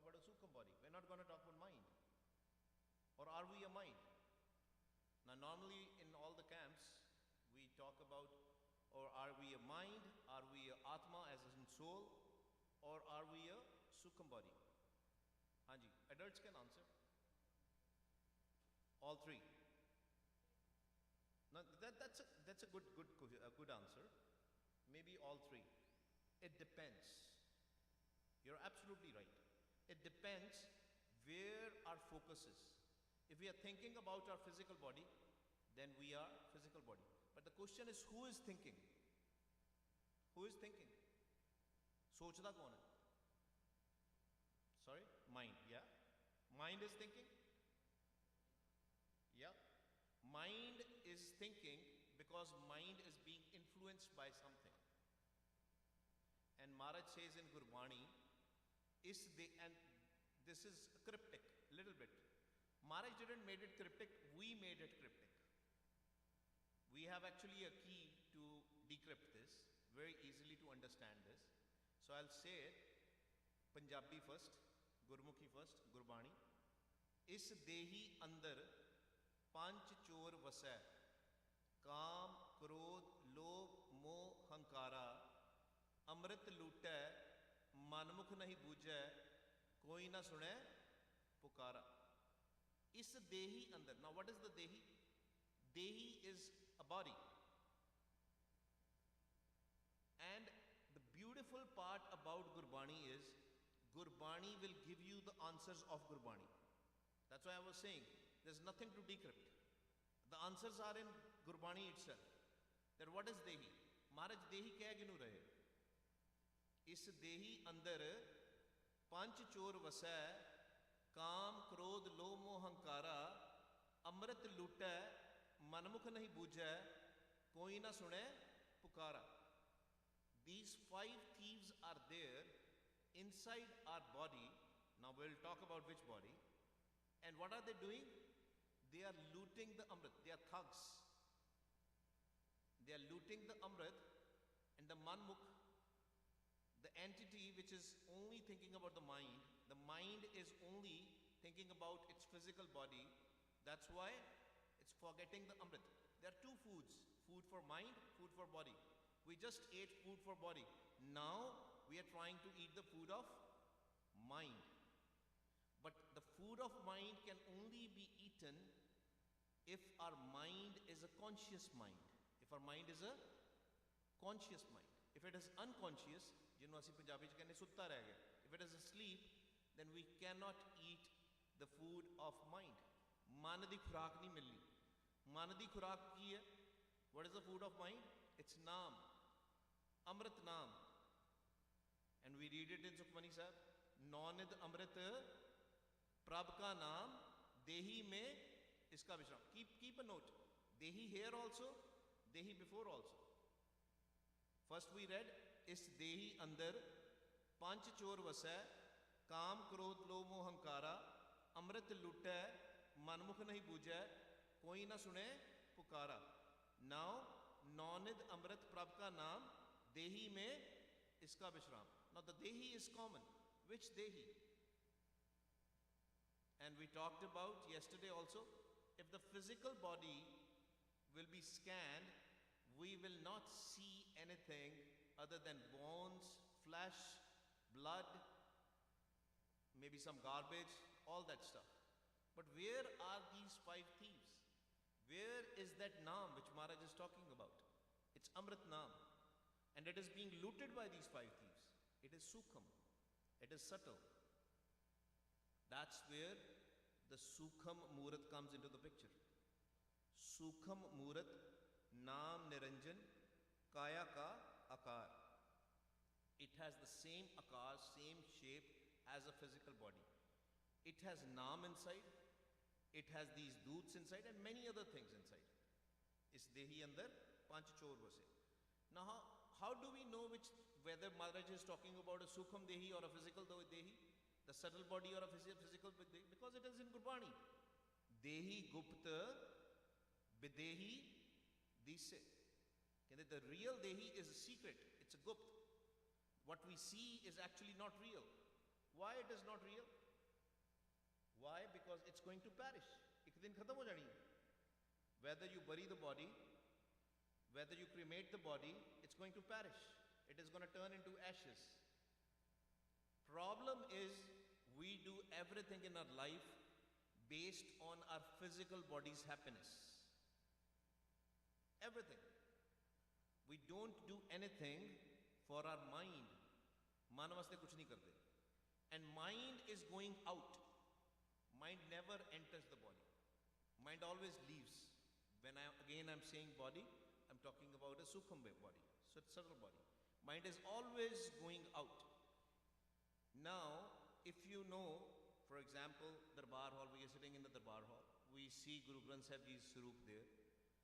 talk about a Sukham body. We're not going to talk about mind. Or are we a mind? Now, normally in all the camps, we talk about, or are we a mind? Are we a Atma as in soul? Or are we a Sukham body? Hanji, adults can answer. All three. Now that's a good answer. Maybe all three. It depends. You're absolutely right. It depends where our focus is. If we are thinking about our physical body, then we are physical body. But the question is, who is thinking? Who is thinking? Sochda kaun hai? Sorry? Mind, yeah? Mind is thinking? Yeah. Mind is thinking because mind is being influenced by something. And Maharaj says in Gurbani, and this is cryptic, little bit. Maharaj didn't make it cryptic, we made it cryptic. We have actually a key to decrypt this, very easily to understand this. So I'll say it, Punjabi first, Gurmukhi first, Gurbani. Is dehi andar panch chor vasai, काम क्रोध लोभ मोह हंकारा अमृत लूटै मनमुख नहीं बूझै कोई ना सुने पुकारा. इस देही अंदर. Now what is the dehi? Dehi is a body. And the beautiful part about Gurbani is Gurbani will give you the answers of Gurbani. That's why I was saying there's nothing to decrypt. The answers are in Gurbani itself. That what is Dehi? Maharaj Dehi keh kyun rahe? Is Dehi andar panch chor vasai, काम क्रोध लोभ मोह हंकारा अमृत लूटै मनमुख नहीं बूझै कोई ना सुने पुकारा. These 5 thieves are there inside our body. Now we'll talk about which body. And what are they doing? They are looting the Amrit. They are thugs. They are looting the Amrit, and the Manmukh, the entity which is only thinking about the mind is only thinking about its physical body. That's why it's forgetting the Amrit. There are 2 foods, food for mind, food for body. We just ate food for body. Now we are trying to eat the food of mind. But the food of mind can only be eaten if our mind is a conscious mind. If our mind is a conscious mind. If it is unconscious, ਜਿਹਨੂੰ ਅਸੀਂ ਪੰਜਾਬੀ ਚ ਕਹਿੰਦੇ ਸੁੱਤਾ ਰਹਿ ਗਿਆ. If it is asleep, then we cannot eat the food of mind. ਮਨ ਦੀ ਖੁਰਾਕ ਨਹੀਂ ਮਿਲਣੀ. ਮਨ ਦੀ ਖੁਰਾਕ ਕੀ ਹੈ? What is the food of mind? It's naam. Amrit naam. And we read it in Sukhmani Sahib. Naunid Amrit Prabh ka naam Dehi mein iska vishram. Keep a note. Dehi here also, Dehi before also. First we read, is Dehi andar panch chor vasai, काम क्रोध लोभ मोह हंकारा अमृत लुटै मनमुख नहीं बूझै कोई ना सुने पुकारा. Now नौनिध अमृत प्रभ का नाम देही में इसका विश्राम. Now the dehi is common. Which dehi? And we talked about yesterday also, if the physical body will be scanned, we will not see anything other than bones, flesh, blood, maybe some garbage, all that stuff. But where are these 5 thieves? Where is that naam which Maharaj is talking about? It's Amrit Naam. And it is being looted by these 5 thieves. It is Sukham. It is subtle. That's where the Sukham Murat comes into the picture. Sukham Murat, Naam Niranjan, Kaya Ka Akar. It has the same akar, same shape as a physical body. It has Naam inside. It has these doots inside and many other things inside. Is Dehi andar panch chor vase. Now how do we know whether Maharaj is talking about a Sukham Dehi or a physical Dehi? The subtle body or a physical Dehi? Because it is in Gurbani. Dehi Gupta Bidehi Dise. The real Dehi is a secret. It's a Gupt. What we see is actually not real. Why it is not real? Why? Because it's going to perish. एक दिन खत्म हो जानी है. Whether you bury the body, whether you cremate the body, it's going to perish. It is going to turn into ashes. Problem is, we do everything in our life based on our physical body's happiness. Everything. We don't do anything for our mind. Man vaste kuch nahi karte. And mind is going out. Mind never enters the body. Mind always leaves. When I'm saying body, I'm talking about a sukham body, subtle body. Mind is always going out. Now, if you know, for example, Darbar Hall, we are sitting in the Darbar Hall. We see Guru Granth Sahib Ji's Swaroop there.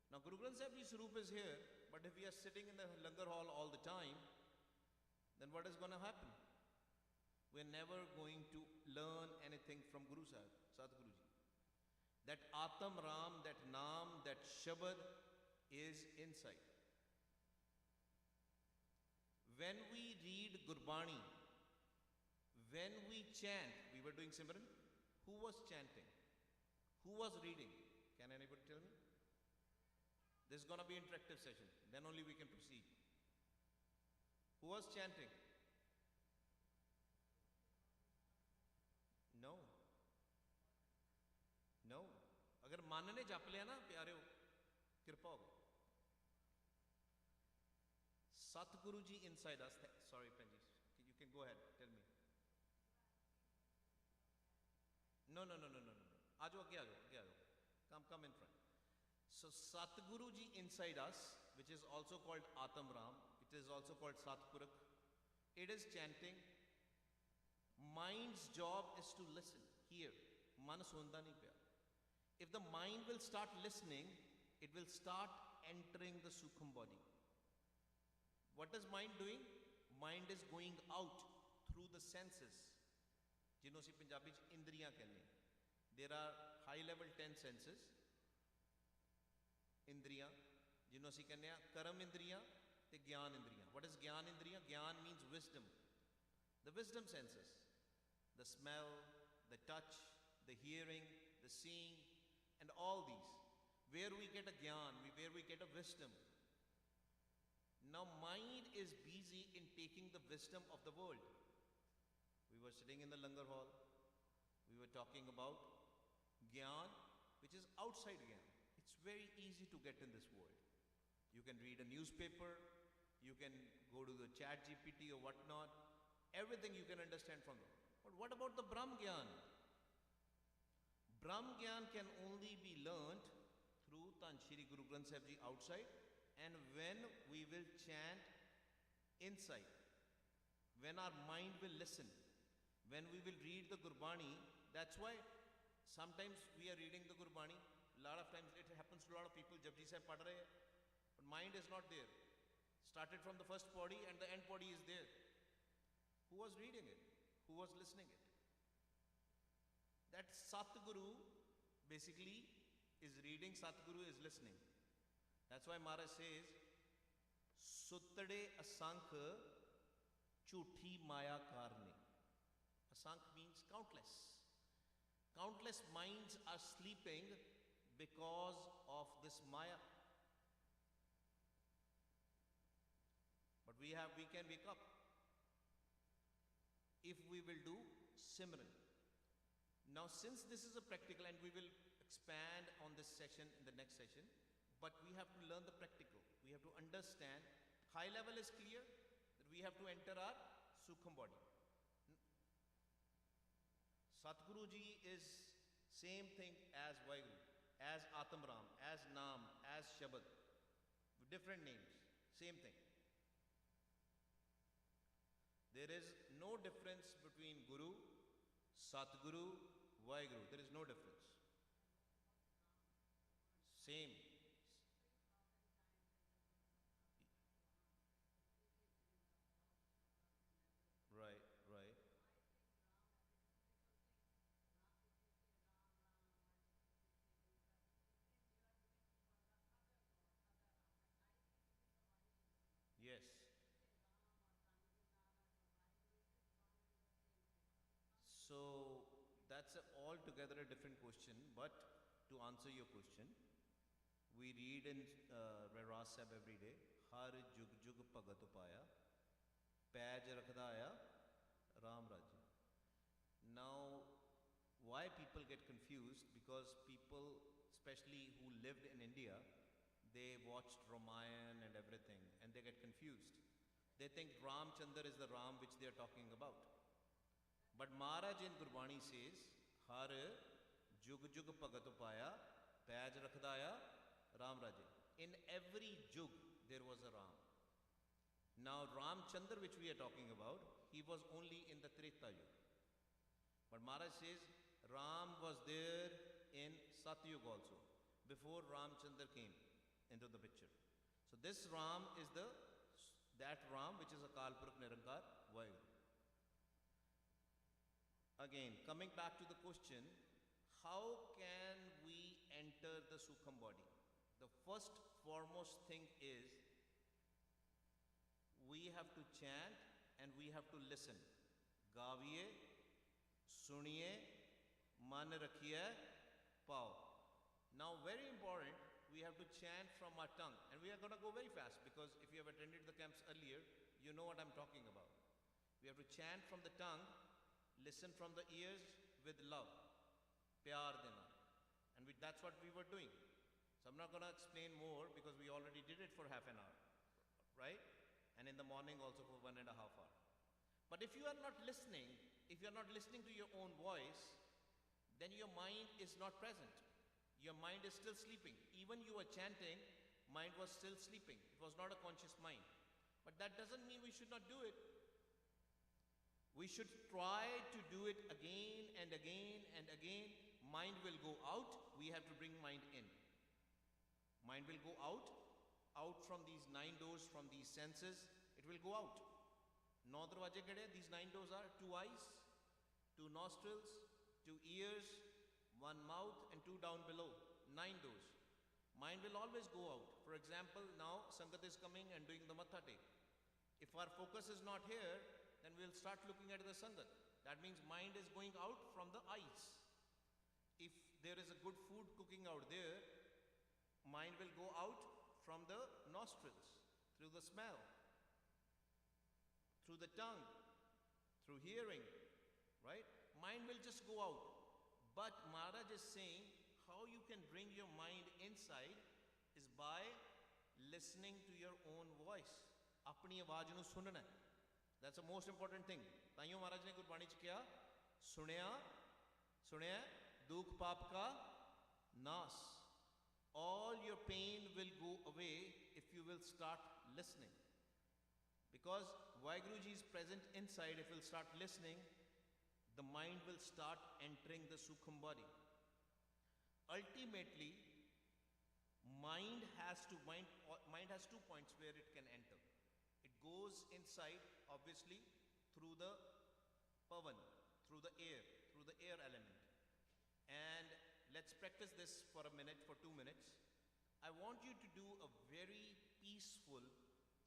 Now, Guru Granth Sahib Ji's Swaroop is here, but if we are sitting in the Langar Hall all the time, then what is going to happen? We're never going to learn anything from Guru Sahib, Sadhguru Ji. That Atam Ram, that Naam, that Shabad is inside. When we read Gurbani, when we chant, we were doing Simran, who was chanting? Who was reading? Can anybody tell me? This is going to be an interactive session. Then only we can proceed. Who was chanting? No. No. अगर मन ने जप लिया ना प्यारे हो, कृपा हो गई. Satguru ji inside us. Sorry, Penji. You can go ahead. Tell me. No. Aajo, aage aajo. Come in front. So Satguru ji inside us, which is also called Atam Ram, it is also called Satpurak. It is chanting. Mind's job is to listen, hear. Man sunda nahi pya. If the mind will start listening, it will start entering the Sukham body. What is mind doing? Mind is going out through the senses. जिन्हों से पंजाबी च इंद्रियां कहने. There are high level 10 senses. इंद्रियां जिन्हों से कहने कर्म इंद्रियां ते ज्ञान इंद्रियां. What is ज्ञान इंद्रियां? ज्ञान means wisdom. The wisdom senses. The smell, the touch, the hearing, the seeing, and all these. Where we get a jnana, where we get a wisdom. Now mind is busy in taking the wisdom of the world. We were sitting in the Langar Hall. We were talking about jnana, which is outside jnana. It's very easy to get in this world. You can read a newspaper. You can go to the chat GPT or whatnot. Everything you can understand from them. But what about the Brahm Gyan? Brahm Gyan can only be learnt through Tan Shri Guru Granth Sahib Ji outside, and when we will chant inside, when our mind will listen, when we will read the Gurbani. That's why sometimes we are reading the Gurbani. A lot of times it happens to a lot of people. Japji Sahib padh rahe hai, but mind is not there. Started from the first body and the end body is there. Who was reading it? Who was listening it? That Satguru basically is reading, Satguru is listening. That's why Maharaj says, Suttade asankh chuthi maya karne. Asankh means countless. Countless minds are sleeping because of this maya. But we can wake up if we will do Simran. Now, since this is a practical, and we will expand on this session in the next session, but we have to learn the practical. We have to understand. High level is clear that we have to enter our Sukham body. Satguru Ji is same thing as Vaheguru, as Atam Ram, as Naam, as Shabad, with different names, same thing. There is no difference between Guru, Satguru, Vaheguru. There is no difference. Same. Right. Yes. that's altogether a different question. But to answer your question, we read in Gurdwara Sahib every day, Har jug jug bhagat upaya, Paj rakhda aya, Ram Rajya. Now, why people get confused? Because people, especially who lived in India, they watched Ramayan and everything, and they get confused. They think Ramchandra is the Ram which they are talking about. But Maharaj in Gurbani says, Har jug jug bhagat upaya, Paj rakhdaya, Ram Raje. In every jug, there was a Ram. Now, Ramchandra, which we are talking about, he was only in the Treta Yuga. But Maharaj says, Ram was there in Satyug also, before Ramchandra came into the picture. So this Ram is that Ram which is a Kalpuruk Nirankar Vaheguru. Again, coming back to the question, how can we enter the Sukham body? The first foremost thing is, we have to chant and we have to listen. Gaviye, suniye, man rakhiye, pao. Now very important, we have to chant from our tongue, and we are going to go very fast because if you have attended the camps earlier, you know what I'm talking about. We have to chant from the tongue, listen from the ears with love, pyar dena, and that's what we were doing. So I'm not going to explain more because we already did it for half an hour, right? And in the morning also for 1.5 hours. But if you are not listening, if you are not listening to your own voice, then your mind is not present. Your mind is still sleeping. Even you were chanting, mind was still sleeping. It was not a conscious mind. But that doesn't mean we should not do it. We should try to do it again and again and again. Mind will go out. We have to bring mind in. Mind will go out from these 9 doors, from these senses. It will go out. 9 darwaje kade, these 9 doors are 2 eyes, 2 nostrils, 2 ears, 1 mouth and 2 down below. 9 doors. Mind will always go out. For example, now Sangat is coming and doing the Matha take. If our focus is not here, then we'll start looking at the Sangat. That means mind is going out from the eyes. If there is a good food cooking out there, mind will go out from the nostrils, through the smell, through the tongue, through hearing, right? Mind will just go out. But Maharaj is saying how you can bring your mind inside is by listening to your own voice. Apni awaaz nu sunna. That's the most important thing. Taiyo Maharaj ne Gurbani ch kiya, sunaya, dukh paap ka nas. All your pain will go away if you will start listening. Because Vaheguruji is present inside, if we'll start listening, the mind will start entering the Sukham body. Ultimately, mind has 2 points where it can enter. It goes inside, obviously, through the pavan, through the air element. And let's practice this for a minute, for 2 minutes. I want you to do a very peaceful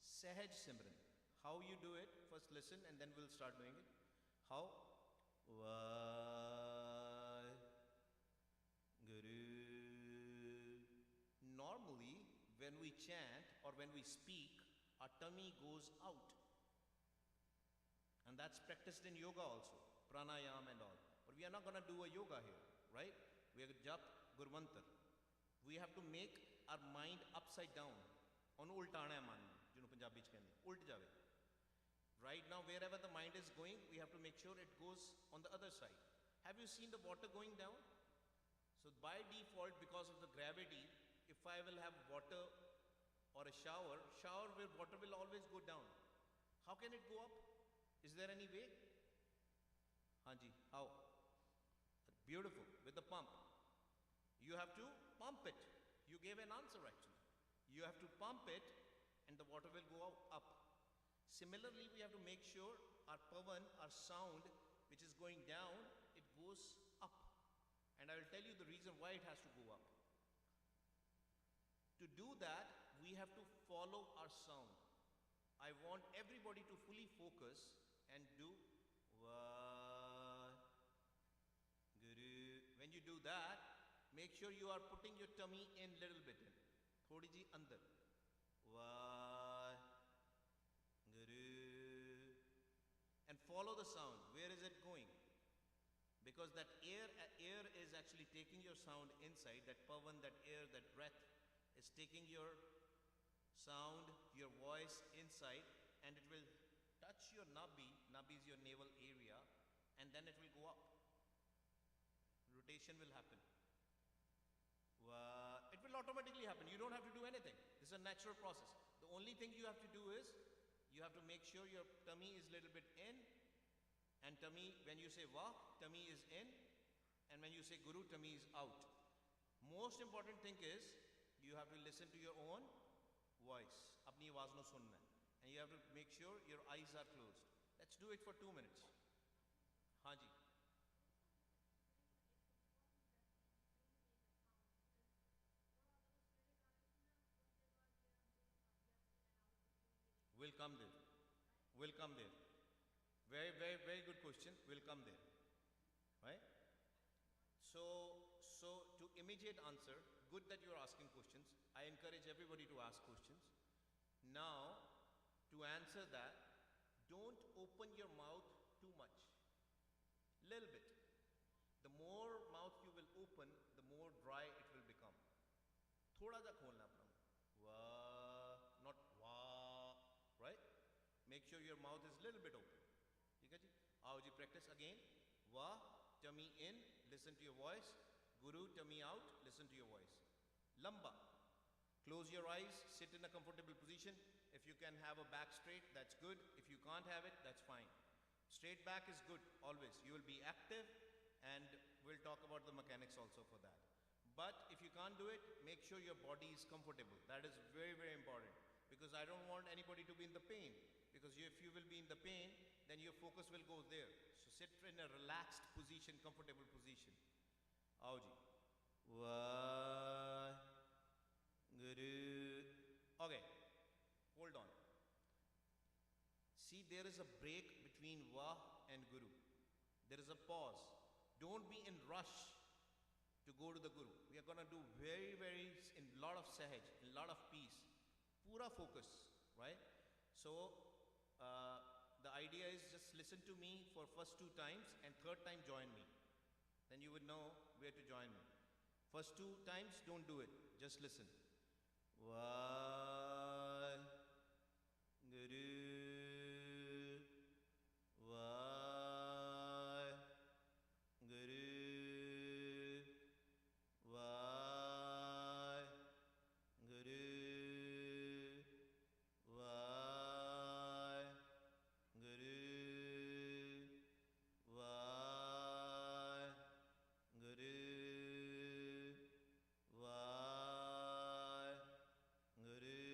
Sahaj Simran. How you do it? First listen and then we'll start doing it. How? Vaheguru. Normally, when we chant or when we speak, our tummy goes out. And that's practiced in yoga also, pranayam and all. But we are not going to do a yoga here, right? We are jap gurmantar. We have to make our mind upside down. On ultana man, jino Punjabi ch kehndi, ult jave. Right now, wherever the mind is going, we have to make sure it goes on the other side. Have you seen the water going down? So by default, because of the gravity, if I will have water or a shower, water will always go down. How can it go up? Is there any way? Hanji, how? Beautiful, with the pump. You have to pump it. You gave an answer actually. You have to pump it and the water will go up. Similarly, we have to make sure our pavan, our sound, which is going down, it goes up. And I will tell you the reason why it has to go up. To do that, we have to follow our sound. I want everybody to fully focus and do Vaheguru. make sure you are putting your tummy in little bit in. Thodi ji andar. Vaheguru. And follow the sound. Where is it going? Because that air is actually taking your sound inside. That pavan, that air, that breath is taking your sound, your voice inside, and it will touch your nabhi. Nabhi is your navel area, and then it will go up. Rotation will happen. It will automatically happen. You don't have to do anything. This is a natural process. The only thing you have to do is you have to make sure your tummy is a little bit in, and tummy, when you say Vah, tummy is in, and when you say Guru, tummy is out. Most important thing is you have to listen to your own voice. Apni awaaz no sunna hai. And you have to make sure your eyes are closed. Let's do it for 2 minutes. Haan ji. We'll come there. We'll come there. Very, very, very good question. We'll come there. Right? So to immediate answer, good that you're asking questions. I encourage everybody to ask questions. Now, to answer that, don't open your mouth too much. Little bit. The more mouth you will open, the more dry it will become. Thoda ja kholna apna. Wah, not wah, right? Make sure your mouth is little bit open. ठीक है जी? आओ जी, practice again. Wah, tummy in, listen to your voice. Guru, tummy out, listen to your voice. Lamba. Close your eyes, sit in a comfortable position. If you can have a back straight, that's good. If you can't have it, that's fine. Straight back is good, always. You will be active, and we'll talk about the mechanics also for that. But if you can't do it, make sure your body is comfortable. That is very, very important. Because I don't want anybody to be in the pain. Because if you will be in the pain, then your focus will go there. So sit in a relaxed position, comfortable position. Aao ji. Vaheguru. Okay, hold on. See, there is a break between Vah and Guru. There is a pause. Don't be in rush to go to the Guru. We are going to do very, very, in lot of sahaj, in lot of peace. Pura focus, right? So, the idea is just listen to me for first 2 times and third time join me. Then you would know where to join me. First 2 times, don't do it. Just listen. Vaheguru. Guru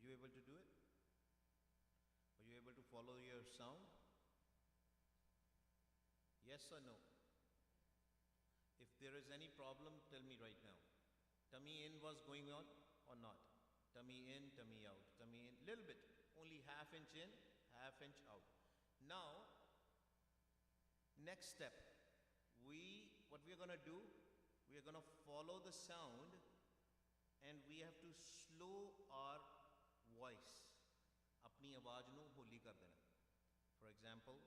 Were you able to do it? Were you able to follow your sound? Yes or no? If there is any problem, tell me right now. Tummy in was going on or not? Tummy in, tummy out, tummy in, little bit, only half inch in, half inch out. Now, next step, what we are going to do, we are going to follow the sound and we have to slow our voice. अपनी आवाज ਨੂੰ ਹੋਲੀ ਕਰ ਦੇਣਾ. For example,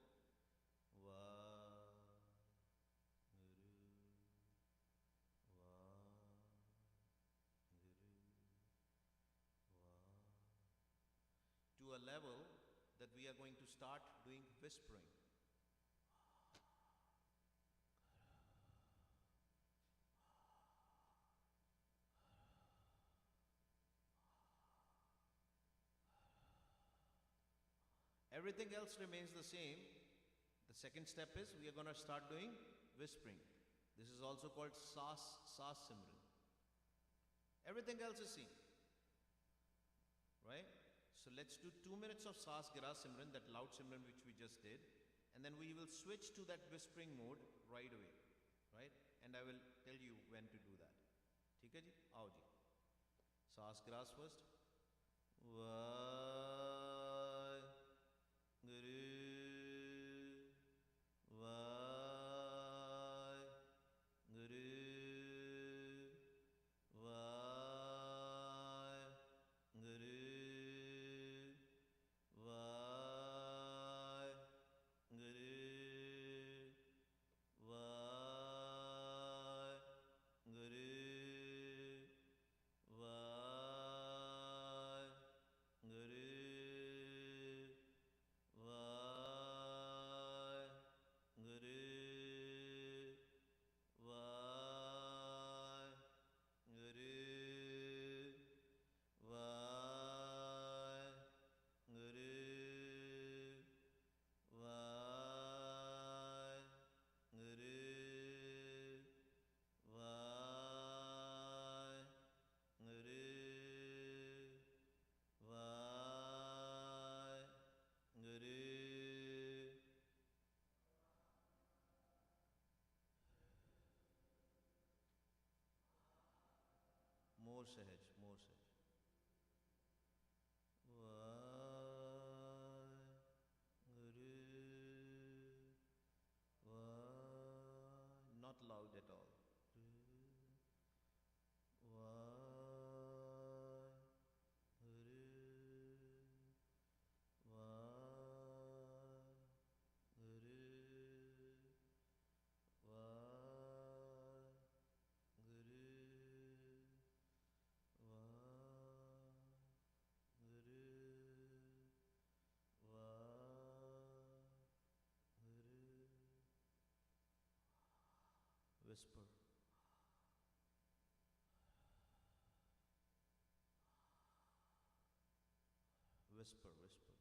to a level that we are going to start doing whispering. Everything else remains the same. The second step is we are going to start doing whispering. This is also called Sas Simran. Everything else is same. Right? So let's do 2 minutes of Sas Gira Simran, that loud Simran which we just did. And then we will switch to that whispering mode right away. Right? And I will tell you when to do that. ठीक है जी? आओ जी. Sas Giras first. More sahaj, more sahaj. Not loud at all. Whisper. Whisper, whisper.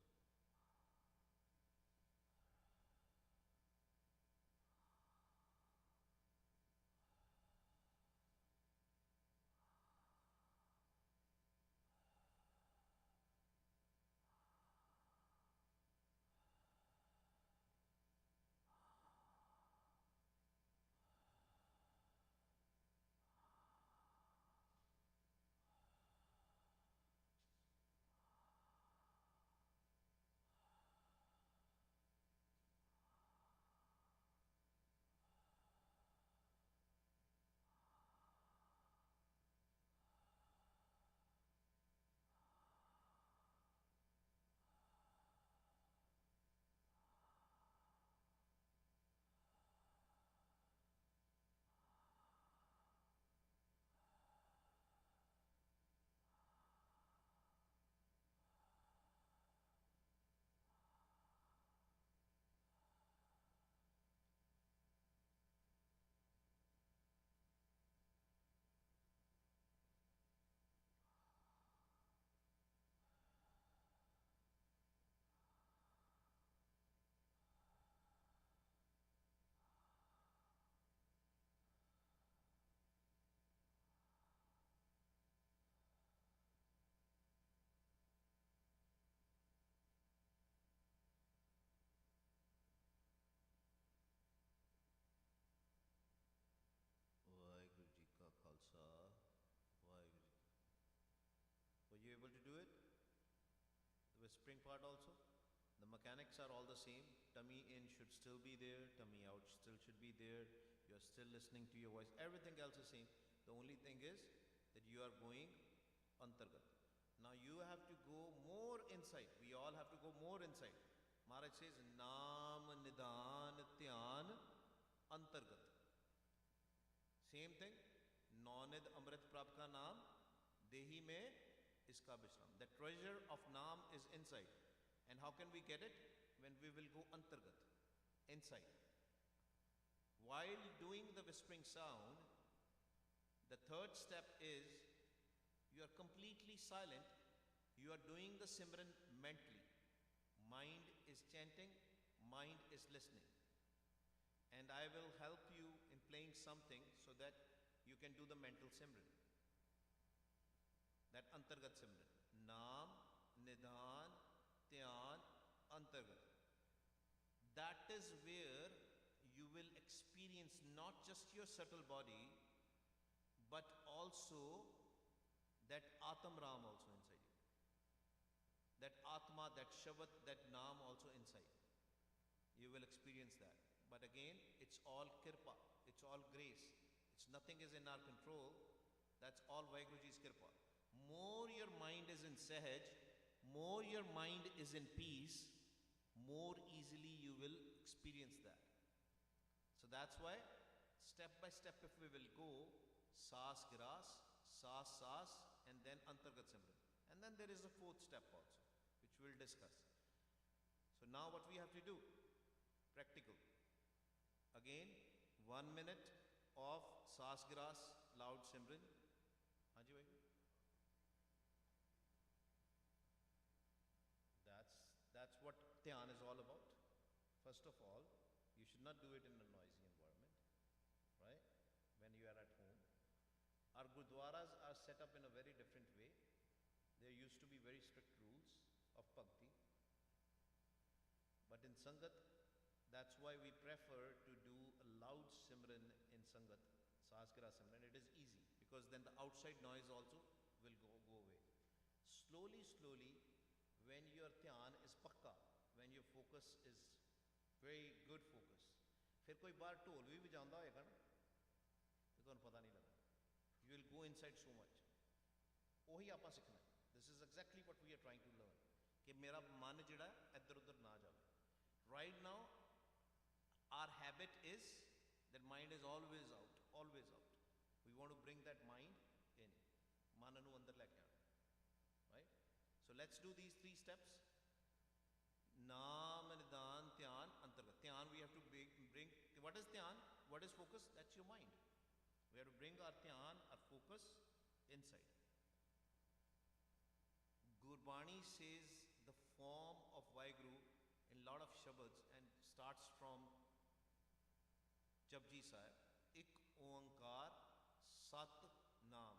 whispering part also. The mechanics are all the same. Tummy in should still be there, tummy out still should be there. You are still listening to your voice. Everything else is same. The only thing is that you are going antargat. Now you have to go more inside. We all have to go more inside. Maharaj says, Naam Nidan Dhyan Antargat. Same thing. Naunid Amrit Prabh ka naam, Dehi mein iska bishram. The treasure of Naam is inside. And how can we get it? When we will go antargat, inside. While doing the whispering sound, the third step is you are completely silent. You are doing the Simran mentally. Mind is chanting, mind is listening. And I will help you in playing something so that you can do the mental Simran. That Antargat Simran. Naam, Nidhan, Dhyan, Antargat. That is where you will experience not just your subtle body, but also that Atam Ram also inside you. That Atma, that Shabad, that Naam also inside. You will experience that. But again, it's all Kirpa, it's all grace. It's nothing is in our control. That's all Vaheguruji's Kirpa. More your mind is in Sahaj, more your mind is in peace, more easily you will experience that. So that's why, step by step if we will go, Saas Gras, Saas, and then Antargat Simran. And then there is a fourth step also, which we'll discuss. So now what we have to do? Practical. Again, 1 minute of Saas Gras, loud Simran. Hanji bhai. That's what Dhyan is all about. First of all, you should not do it in a noisy environment, right? When you are at home. Our Gurdwaras are set up in a very different way. There used to be very strict rules of Bhakti. But in Sangat, that's why we prefer to do a loud Simran in Sangat, Sahasgara Simran. It is easy because then the outside noise also will go away. Slowly, when your Dhyan is pakka, when your focus is very good focus, फिर कोई बार ढोल भी बजांदा होएगा ना, तो तुहानू पता नहीं लगना. You will go inside so much. ਉਹੀ ਆਪਾਂ ਸਿੱਖਣਾ. This is exactly what we are trying to learn. कि मेरा मन जिहड़ा इधर उधर ना जाए. Right now, our habit is that mind is always out, always out. We want to bring that mind in. ਮਨ ਨੂੰ ਅੰਦਰ ਲੈ ਕੇ ਆਉਣਾ. Right? So let's do these 3 steps. Naam, Nidan, Dhyan, Antargat. Dhyan we have to bring. What is Dhyan? What is focus? That's your mind. We have to bring our Dhyan, our focus inside. Gurbani says the form of Vaheguru in lot of shabads and starts from Japji Sahib. Ik Oankar Sat Naam.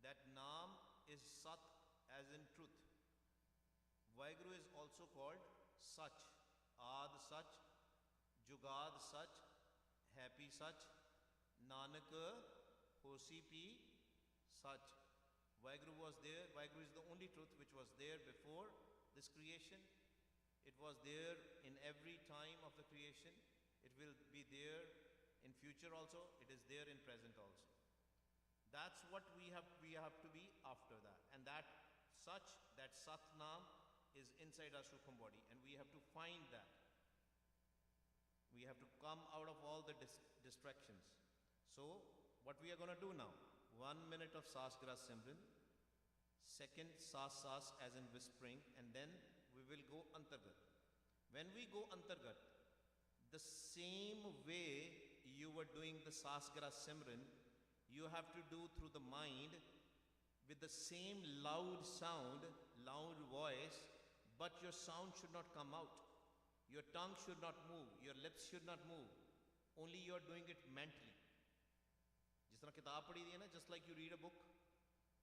That Naam is Sat as in truth. Vaheguru is also called Sach. Aad Sach, Jugad Sach, Happy Sach, Nanak Hosi Pi Sach. Vaheguru was there. Vaheguru is the only truth which was there before this creation. It was there in every time of the creation. It will be there in future also. It is there in present also. That's what we have to be after that. And that Sach, that Sat Naam is inside our Sukham body. And we have to find that. We have to come out of all the distractions. So, what we are going to do now? 1 minute of Sasgras Simran. Second, Sas as in whispering. And then we will go Antargat. When we go Antargat, the same way you were doing the Sasgras Simran, you have to do through the mind with the same loud sound, loud voice, but your sound should not come out. Your tongue should not move. Your lips should not move. Only you are doing it mentally. जिस तरह किताब पढ़ी दी है ना, just like you read a book,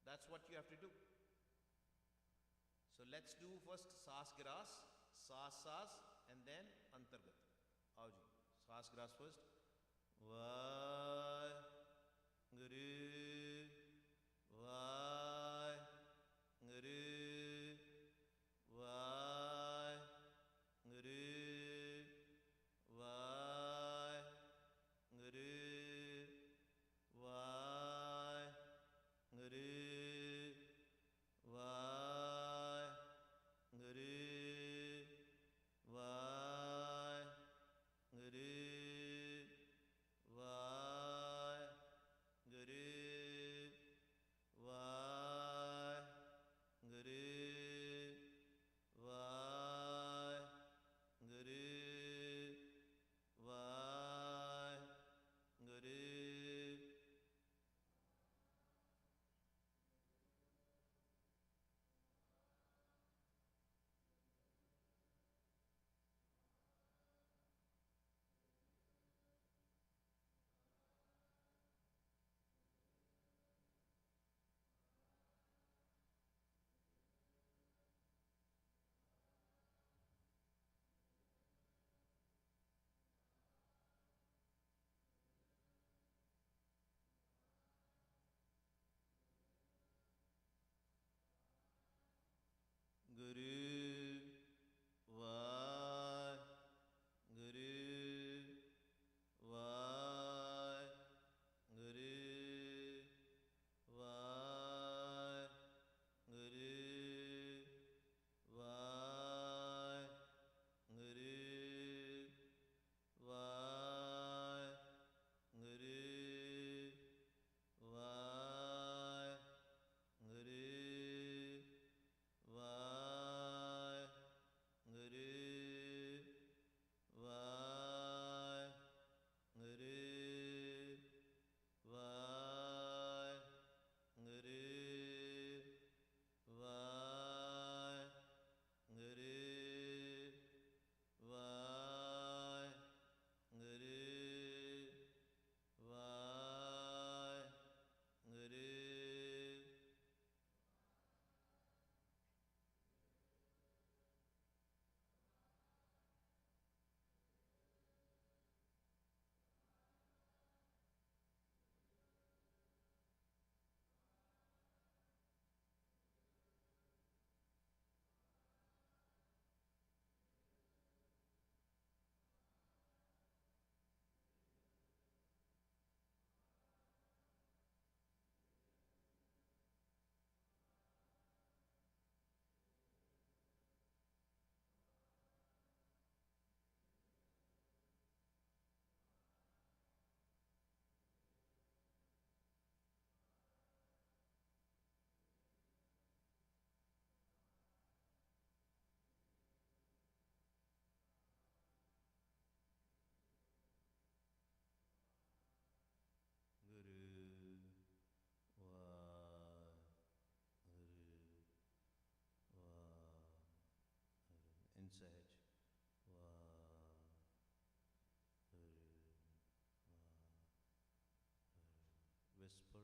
that's what you have to do. So let's do first Sas Gras, Sas, and then Antargat. Aao ji, Sas Gras first. Guru, Guru. Sahaj. Whisper.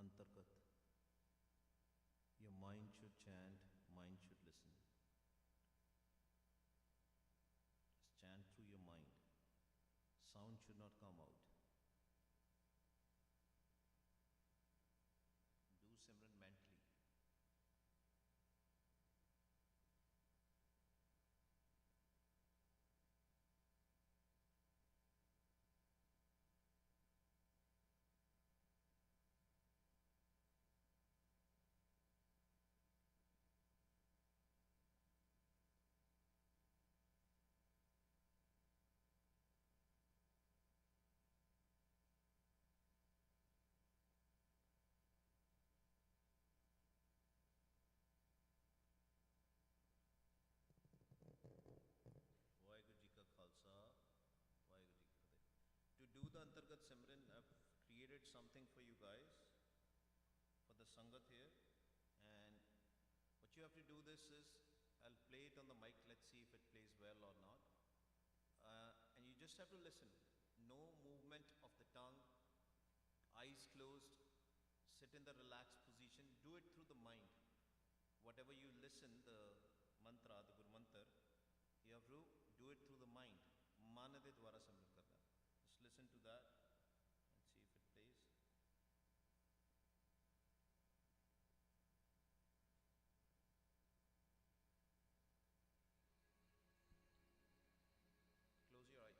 Antargat. Your mind should chant, mind should listen. Just chant through your mind. Sound should not come out. Do Simran mentally. Vaheguru Ji Ka Khalsa, Vaheguru Ji Ki Fateh. To do the Antargat Simran, I've created something for you guys, for the Sangat here. And what you have to do this is, I'll play it on the mic, let's see if it plays well or not. And you just have to listen. No movement of the tongue, eyes closed, sit in the relaxed position, do it through the mind. Whatever you listen, the mantra, the Guru Mantra, you have to do it through the mind. Mana de dwara samrit karna. Just listen to that and see if it plays. Close your eyes.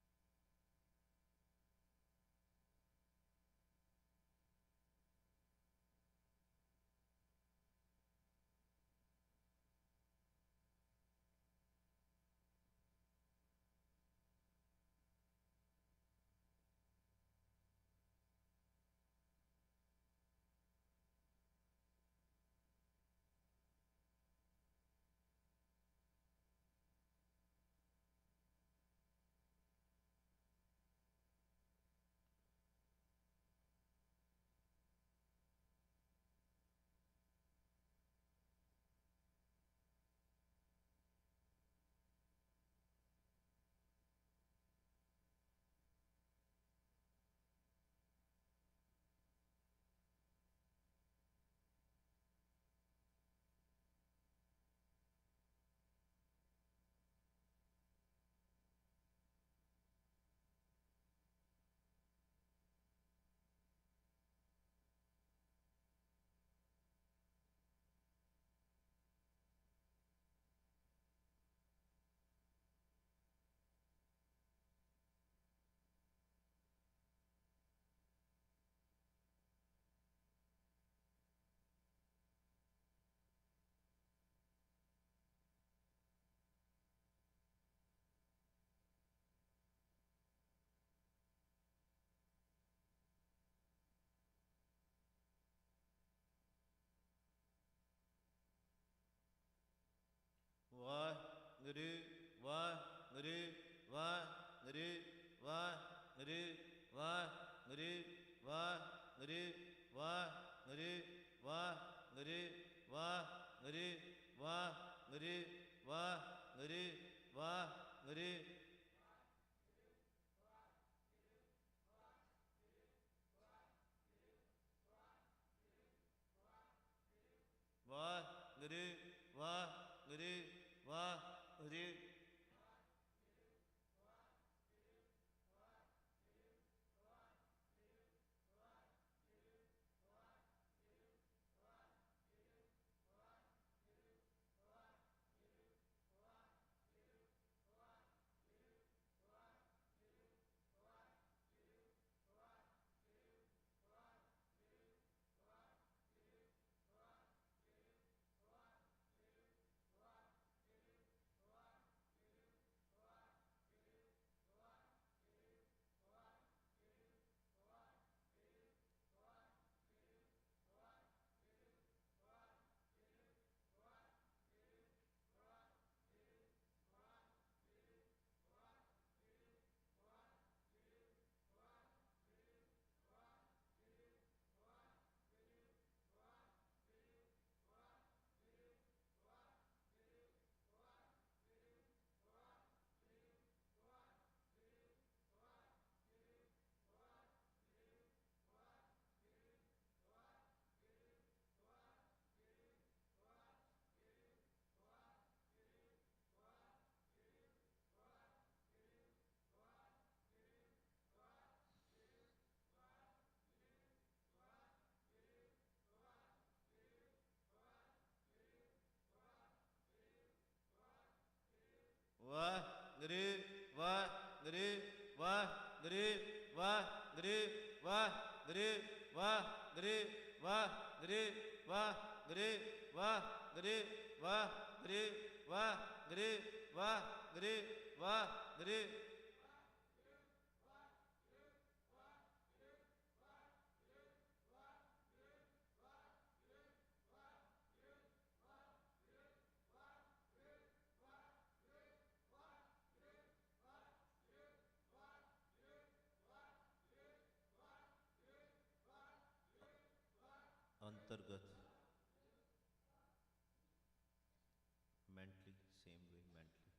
Guru, Va, Guru, Va, Guru, Va, Guru, Va, Guru, Va, Guru, Va, Guru, Va, Guru, Va, Guru, Va, Guru, Va, Guru, Va, Guru. Vah Guru, Vah Guru, Vah Guru. Vah Guru, Vah Guru, Vah Guru, Vah Guru, Vah Guru, Vah Guru, Vah Guru, Vah Guru, Vah Guru, Vah Guru, Vah Guru, Vah Guru, Vah Guru. Antargat, mentally, same way, mentally.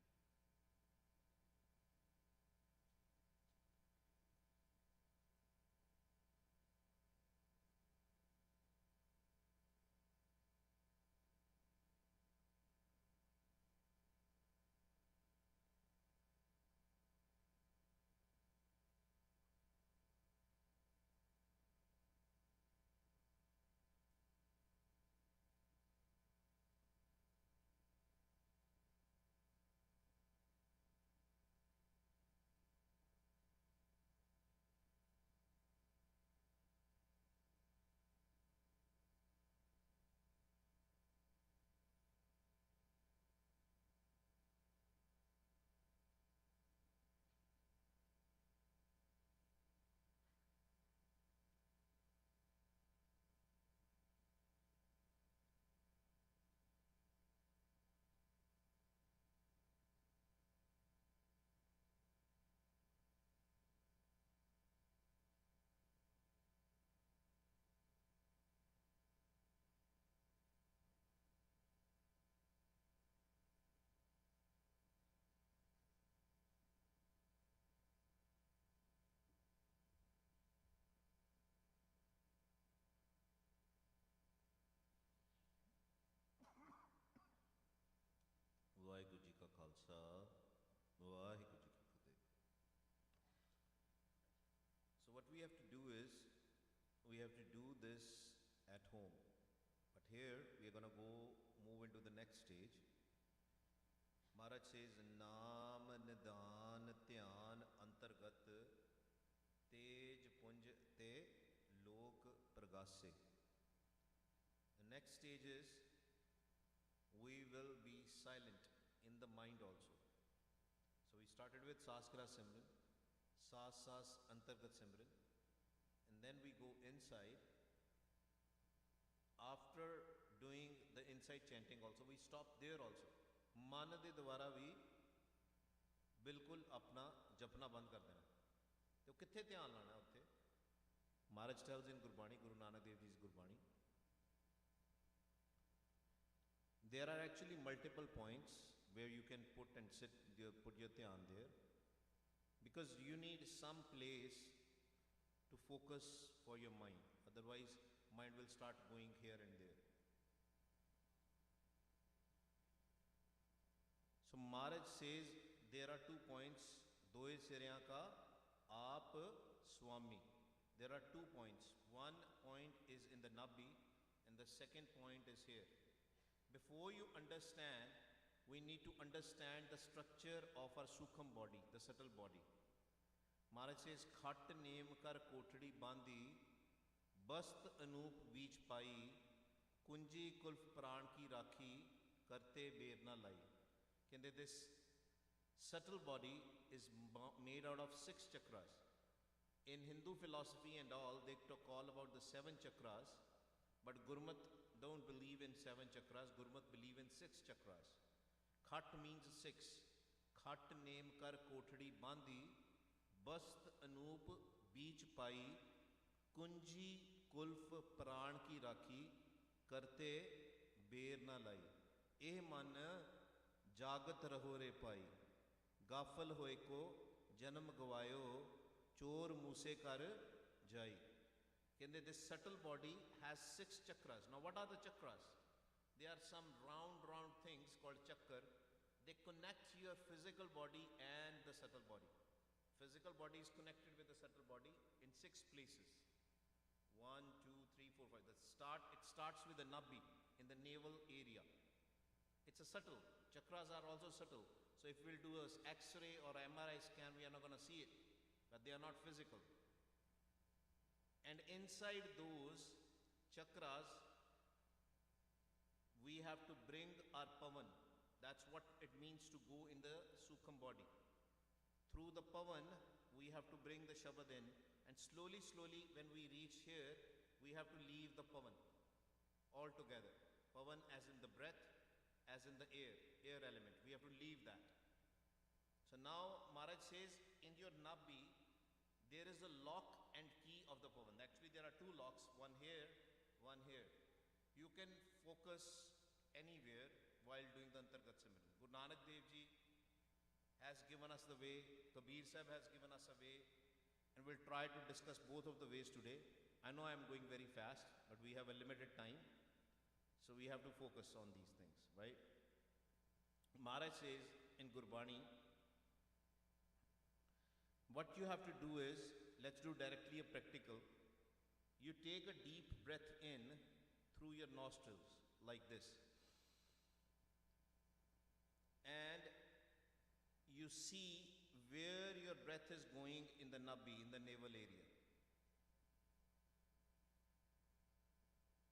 Waheguru ji ਕਾ ਖਾਲਸਾ ਵਾਹਿਗੁਰੂ ਜੀ ਕੀ ਫਤਿਹ. So what we have to do is we have to do this at home, but here we are going to go move into the next stage. Maharaj says naam nidan dhyan antargat tej punj te lok pragase. The next stage is we will be silent in the mind also. So we started with Saskara Simran, Sas Antargat Simran, and then we go inside. After doing the inside chanting also, we stop there also. मन के द्वारा भी बिल्कुल अपना जपना बंद कर देना। तो कित्थे ध्यान लाना उत्थे? महाराज tells in Gurbani, Guru Nanak Dev Ji's Gurbani, there are actually multiple points where you can put and put your dhyan there, because you need some place to focus for your mind. Otherwise, mind will start going here and there. So Maharaj says there are 2 points. Doye siryan ka aap swami. There are 2 points. One point is in the nabhi and the second point is here. Before you understand, we need to understand the structure of our sukham body, the subtle body. Maharaj says, Khat neem kar kotdi bandi, bast anup beech pai, kunji kulf pran ki rakhi, karte ber na lai. This subtle body is made out of 6 chakras. In Hindu philosophy and all, they talk all about the 7 chakras, but Gurmat don't believe in 7 chakras. Gurmat believe in 6 chakras. Khat means 6. Khat name kar kotdi bandi, bast anup beech pai, kunji kulf pran ki rakhi, karte ber na lai. Eh man jagat raho re pai, gafal hoye ko janam gwayo, chor muse kar jai. This subtle body has 6 chakras. Now what are the chakras? They are some round things called chakra. They connect your physical body and the subtle body. Physical body is connected with the subtle body in 6 places. 1, 2, 3, 4, 5. It starts with the nabhi in the navel area. It's a subtle. Chakras are also subtle. So if we'll do an X-ray or MRI scan, we are not going to see it. But they are not physical. And inside those chakras, we have to bring our pavan. That's what it means to go in the sukham body. Through the pavan, we have to bring the shabad in, and slowly, when we reach here, we have to leave the pavan altogether. Pavan as in the breath, as in the air element. We have to leave that. So now Maharaj says, in your nabhi, there is a lock and key of the pavan. Actually, there are 2 locks, one here, one here. You can focus anywhere while doing the Antargat Simran. Guru Nanak Dev Ji has given us the way, Kabir Sahib has given us a way, and we'll try to discuss both of the ways today. I know I'm going very fast, but we have a limited time, so we have to focus on these things, right? Maharaj says in Gurbani, what you have to do is, let's do directly a practical. You take a deep breath in through your nostrils, like this. And you see where your breath is going in the nabhi, in the navel area.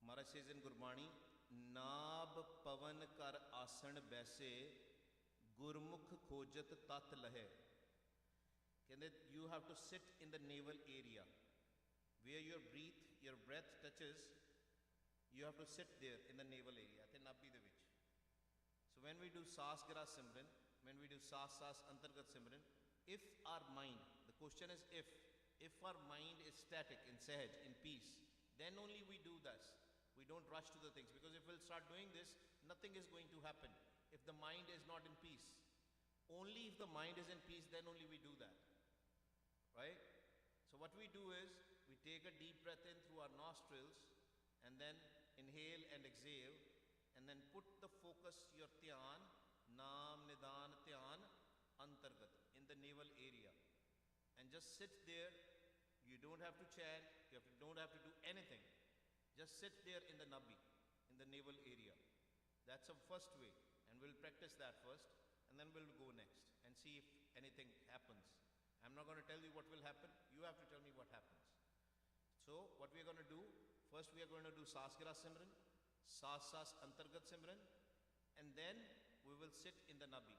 Maharaj says in Gurbani, Naab pavan kar asan baise, gurmukh khojat tat lahe. You have to sit in the navel area where your breath touches. You have to sit there in the navel area. So when we do Sasgira Simran, when we do Sas Antargat Simran, if our mind, the question is if our mind is static, in sahaj, in peace, then only we do this. We don't rush to the things, because if we'll start doing this, nothing is going to happen if the mind is not in peace. Only if the mind is in peace, then only we do that. Right? So what we do is, we take a deep breath in through our nostrils, and then inhale and exhale, and then put the focus, your dhyan, naam, nidan, dhyan, antargat, in the navel area. And just sit there. You don't have to chant, don't have to do anything. Just sit there in the nabhi, in the navel area. That's the first way, and we'll practice that first, and then we'll go next and see if anything happens. I'm not going to tell you what will happen. You have to tell me what happens. So what we are going to do, first we are going to do Sasgira Simran, Sas Antargat Simran, and then we will sit in the nabhi.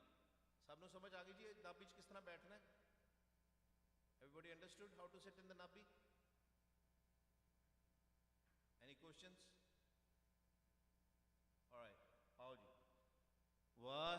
Sabnu samajh aa gayi ji nabhi ch kis tarah baithna hai? Everybody understood how to sit in the nabhi? Any questions? All right, aao ji. Vah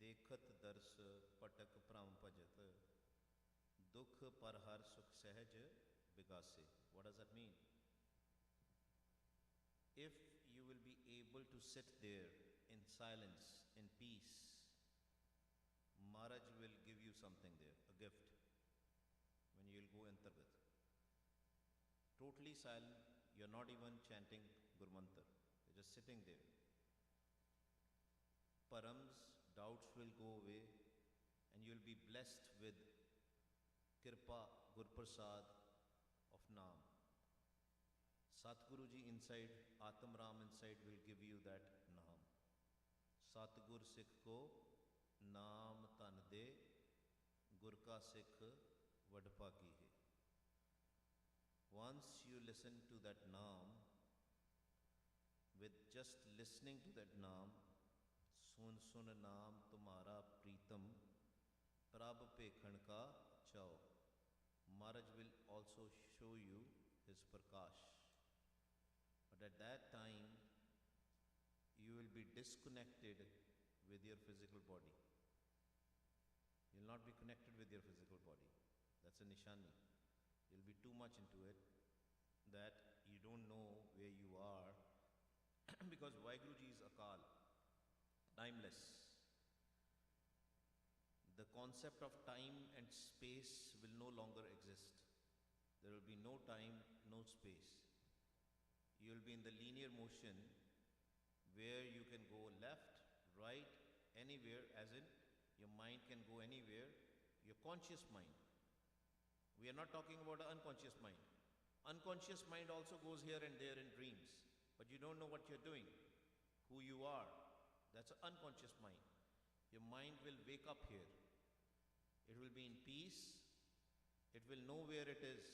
देखत दर्श पटक भ्रम भजत दुख पर हर सुख सहज विगासे. What does that mean? If you will be able to sit there in silence, in peace, Maharaj will give you something there, a gift, when you will go Antargat. Totally silent, you're not even chanting Gurmantar, you're just sitting there. Params, doubts will go away, and you will be blessed with Kirpa, Gurprasad of Naam. Satguru Ji inside, Atam Ram inside will give you that Naam. Satgur Sikh ko Naam tan de, Gur ka Sikh vadpa ki hai. Once you listen to that Naam, with just listening to that Naam, sun sun Naam tumhara Pritam, Prabh Pekhan ka chao. Maharaj will also show you his Prakash. But at that time, you will be disconnected with your physical body. You will not be connected with your physical body. That's a nishani. You'll be too much into it that you don't know where you are because Vaheguru Ji is Akal, timeless. The concept of time and space will no longer exist. There will be no time, no space. You will be in the linear motion where you can go left, right, anywhere, as in your mind can go anywhere, your conscious mind. We are not talking about an unconscious mind. Unconscious mind also goes here and there in dreams, but you don't know what you're doing, who you are. That's an unconscious mind. Your mind will wake up here. It will be in peace. It will know where it is.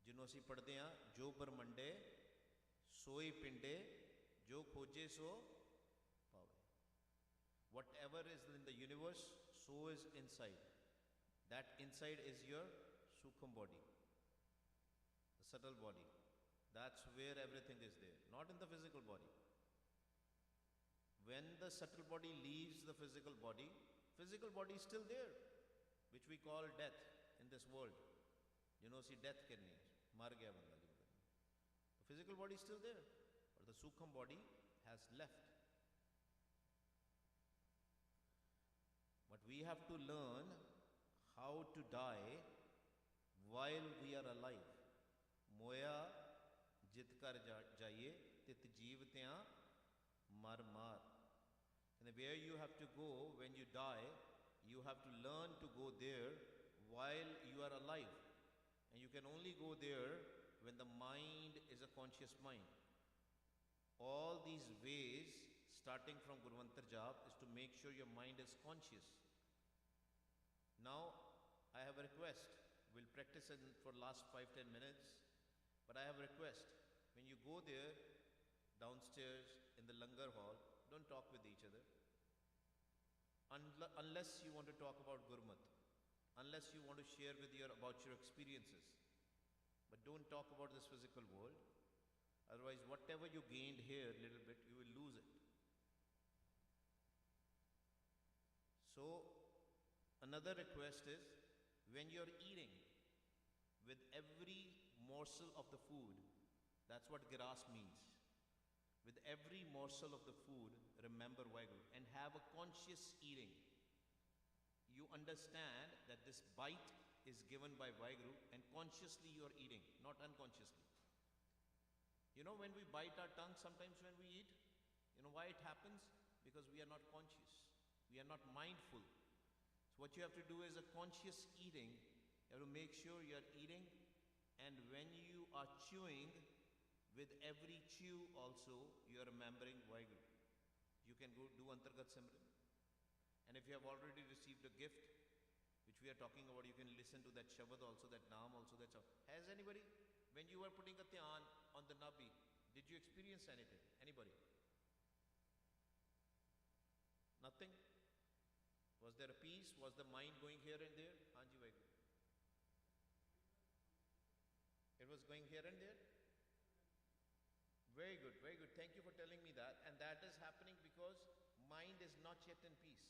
ਜਿਹਨੂੰ ਅਸੀਂ ਪੜ੍ਹਦੇ ਹਾਂ ਜੋ ਬ੍ਰਹਮੰਡੇ ਸੋਈ ਪਿੰਡੇ ਜੋ ਖੋਜੇ ਸੋ ਪਾਵੇ. Whatever is in the universe, so is inside. That inside is your Sukham body, the subtle body. That's where everything is there, not in the physical body. When the subtle body leaves the physical body is still there, which we call death in this world. You know, see, death can mean mar gaya banda. The physical body is still there, but the Sukham body has left. But we have to learn how to die while we are alive. Moya jit kar jaiye tit jeev tyan mar mar. And where you have to go when you die, you have to learn to go there while you are alive. And you can only go there when the mind is a conscious mind. All these ways, starting from Gurmantar Jap, is to make sure your mind is conscious. Now, I have a request. We'll practice it for last 5-10 minutes. But I have a request. When you go there, downstairs in the Langar hall, don't talk with each other. Unless you want to talk about Gurmat. Unless you want to share about your experiences. But don't talk about this physical world. Otherwise, whatever you gained here a little bit, you will lose it. So, another request is, when you're eating, with every morsel of the food, that's what giras means. With every morsel of the food, remember Vaheguru and have a conscious eating. You understand that this bite is given by Vaheguru and consciously you are eating, not unconsciously. You know, when we bite our tongue sometimes when we eat, you know why it happens? Because we are not conscious. We are not mindful. So what you have to do is a conscious eating. You have to make sure you are eating, and when you are chewing, with every chew also, you are remembering Vaheguru. You can go do Antargat Simran. And if you have already received a gift, which we are talking about, you can listen to that Shabad also, that Naam also, that Shabad. Has anybody, when you were putting a dhyan on the Nabi, did you experience anything? Anybody? Nothing? Was there a peace? Was the mind going here and there? Hanji Vaheguru. It was going here and there? Very good, very good. Thank you for telling me that. And that is happening because mind is not yet in peace.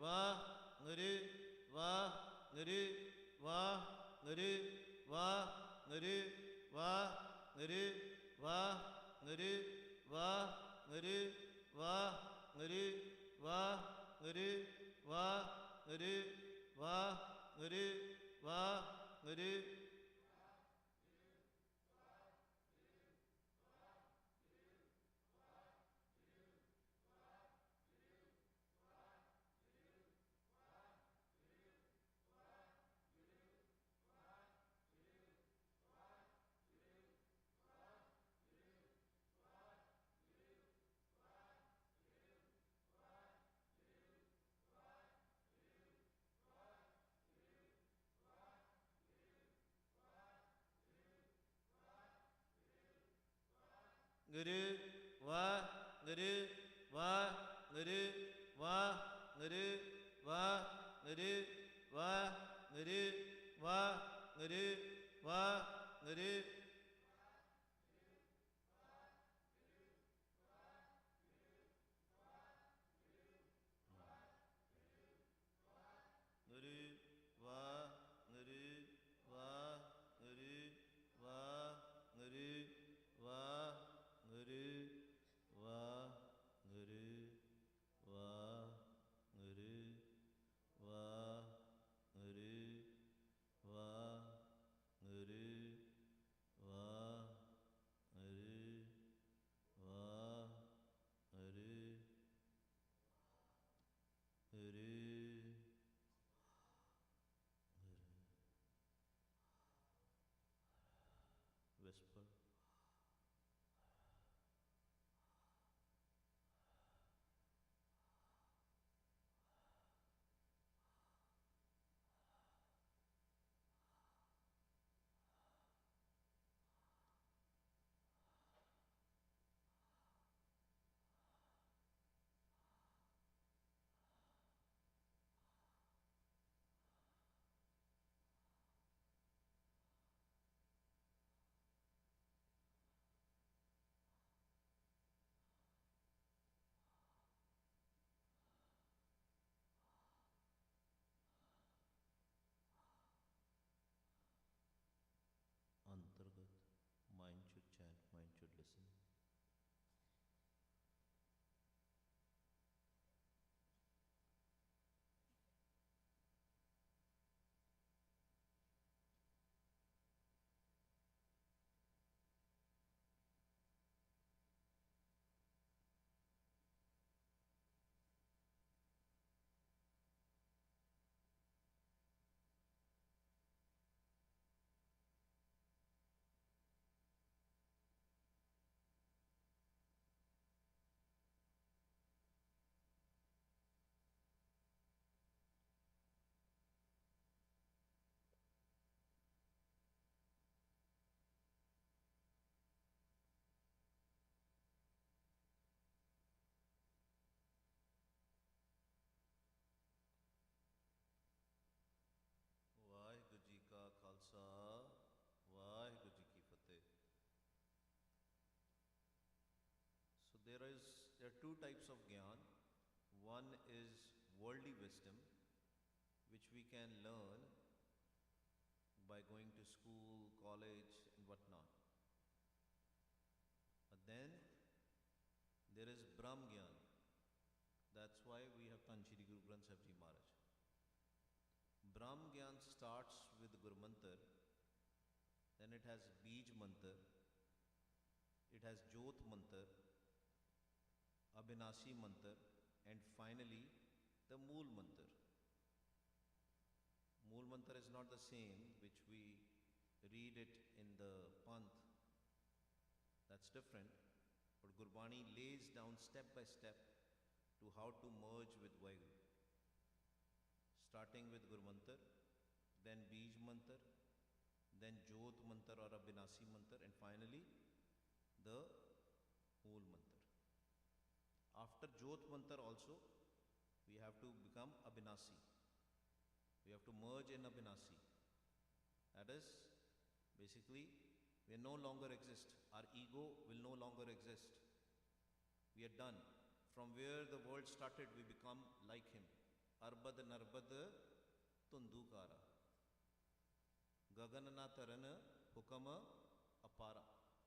Vaheguru, Vaheguru, Vaheguru, Vaheguru, Vaheguru, Vaheguru, Vaheguru, Vaheguru, Vaheguru, Vaheguru, Vaheguru, Vaheguru. Guru, Vaheguru, Vaheguru, Vaheguru, Vaheguru, Vaheguru, Vaheguru, Vaheguru. Guru, Vaheguru, Vaheguru, Vaheguru, Vaheguru, Vaheguru, Vaheguru, Vaheguru, Vaheguru, Vaheguru, Vaheguru, Guru. Whisper. Antargat, mind should chant, mind should listen. Waheguru ji का खालसा, वाहिगुरु जी की फतेह. So there are two types of gyan. One is worldly wisdom, which we can learn by going to school, college, and whatnot. But then there is Brahm Gyan. That's why we have Tanshri Guru Granth Sahib Ji Maharaj. Brahm Gyan starts with Guru Mantar, then it has Bij Mantar, it has Jyot Mantar, Abhinasi Mantar, and finally the Mool Mantar. Mool Mantar is not the same which we read it in the Panth. That's different. But Gurbani lays down step by step to how to merge with Vaheguru. Starting with Guru Mantar, then Bij Mantar, then Jyot Mantar or Abhinasi Mantar, and finally the Mool Mantar. After Jyot Mantar also, we have to become Abhinasi. We have to merge in Abhinasi. That is, basically, we no longer exist. Our ego will no longer exist. We are done. From where the world started, we become like him. Arbad Narbad Tundukara. Gagan na taran hukam apara.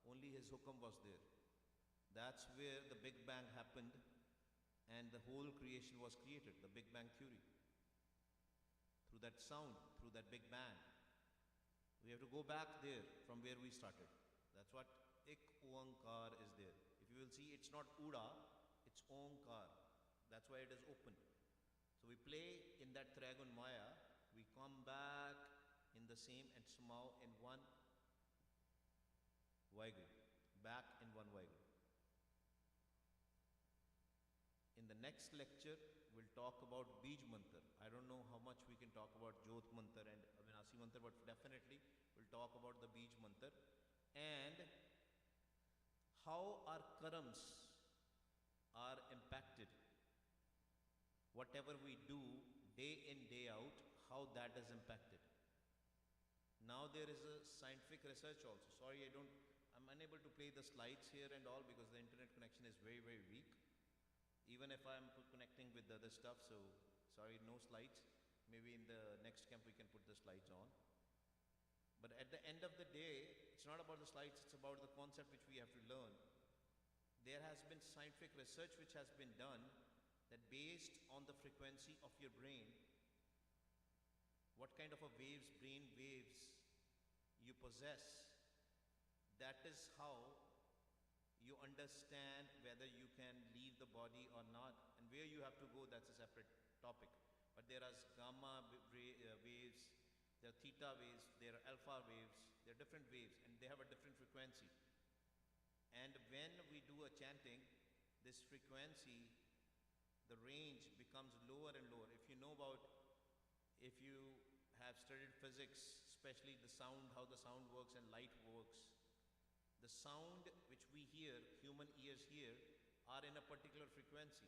Only his hukam was there. That's where the Big Bang happened and the whole creation was created, the Big Bang theory. Through that sound, through that Big Bang. We have to go back there from where we started. That's what Ik Oankar is there. If you will see, it's not Uda, it's Oankar. That's why it is open. So we play in that Trigun Maya, we come back in the same and somehow in one Vaigu. Back in one Vaigu. In the next lecture, we'll talk about Bij Mantar. I don't know how much we can talk about Jyot Mantar and Avinasi Mantar, but definitely we'll talk about the Bij Mantar and how our karams are impacted. Whatever we do day in, day out, how that is impacted. Now there is a scientific research also. Sorry, I'm unable to play the slides here and all because the internet connection is very, very weak. Even if I'm connecting with the other stuff, so sorry, no slides. Maybe in the next camp we can put the slides on. But at the end of the day, it's not about the slides, it's about the concept which we have to learn. There has been scientific research which has been done that based on the frequency of your brain, what kind of a brain waves you possess, that is how you understand whether you can leave the body or not, and where you have to go, that's a separate topic. But there are gamma waves, there are theta waves, there are alpha waves, there are different waves and they have a different frequency. And when we do a chanting, this frequency, the range becomes lower and lower. If you know about, if you have studied physics, especially the sound, how the sound works and light works, the sound which we hear, human ears hear, are in a particular frequency.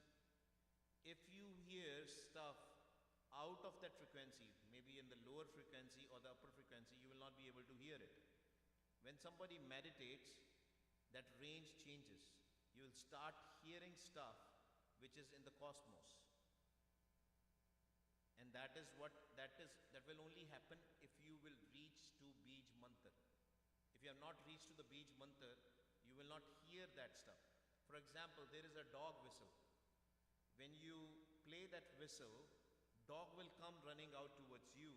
If you hear stuff out of that frequency, maybe in the lower frequency or the upper frequency, you will not be able to hear it. When somebody meditates, that range changes. You will start hearing stuff which is in the cosmos. And that will only happen if you will reach to Bij Mantar. If you have not reached to the Bij Mantar, you will not hear that stuff. For example, there is a dog whistle. When you play that whistle, dog will come running out towards you,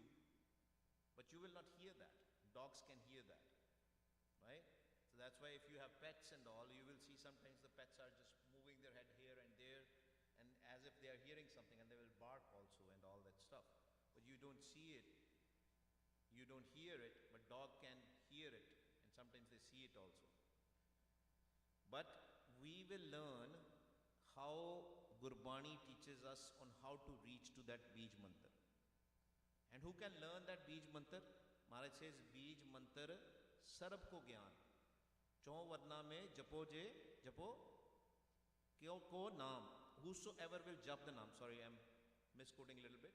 but you will not hear that. Dogs can hear that, right? So that's why if you have pets and all, you will see sometimes the pets are just moving their head here and there, and as if they are hearing something, and they will bark also and all that stuff. But you don't see it, you don't hear it, but dog can hear it, and sometimes they see it also. But we will learn how Gurbani teaches us on how to reach to that Bij Mantar. And who can learn that Bij Mantar? Maharaj says, Bij Mantar sarab ko gyan. Chon varna mein japo je, japo kyo ko naam. Whosoever will jap the naam. Sorry, I'm misquoting a little bit.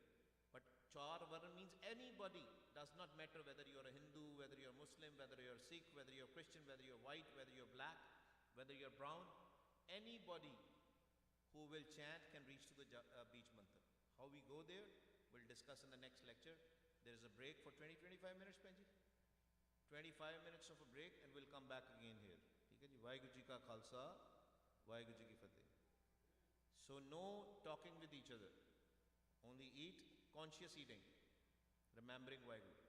But char varna means anybody. Does not matter whether you are a Hindu, whether you are Muslim, whether you are Sikh, whether you are Christian, whether you are white, whether you are black, whether you are brown. Anybody who will chant can reach to the Bij Mantar. How we go there, we'll discuss in the next lecture. There is a break for 20-25 minutes, Penji. 25 minutes of a break and we'll come back again here. Vaheguru Ji Ka Khalsa, Vaheguru Ji Ki Fateh. So no talking with each other. Only eat, conscious eating, remembering Vaheguru.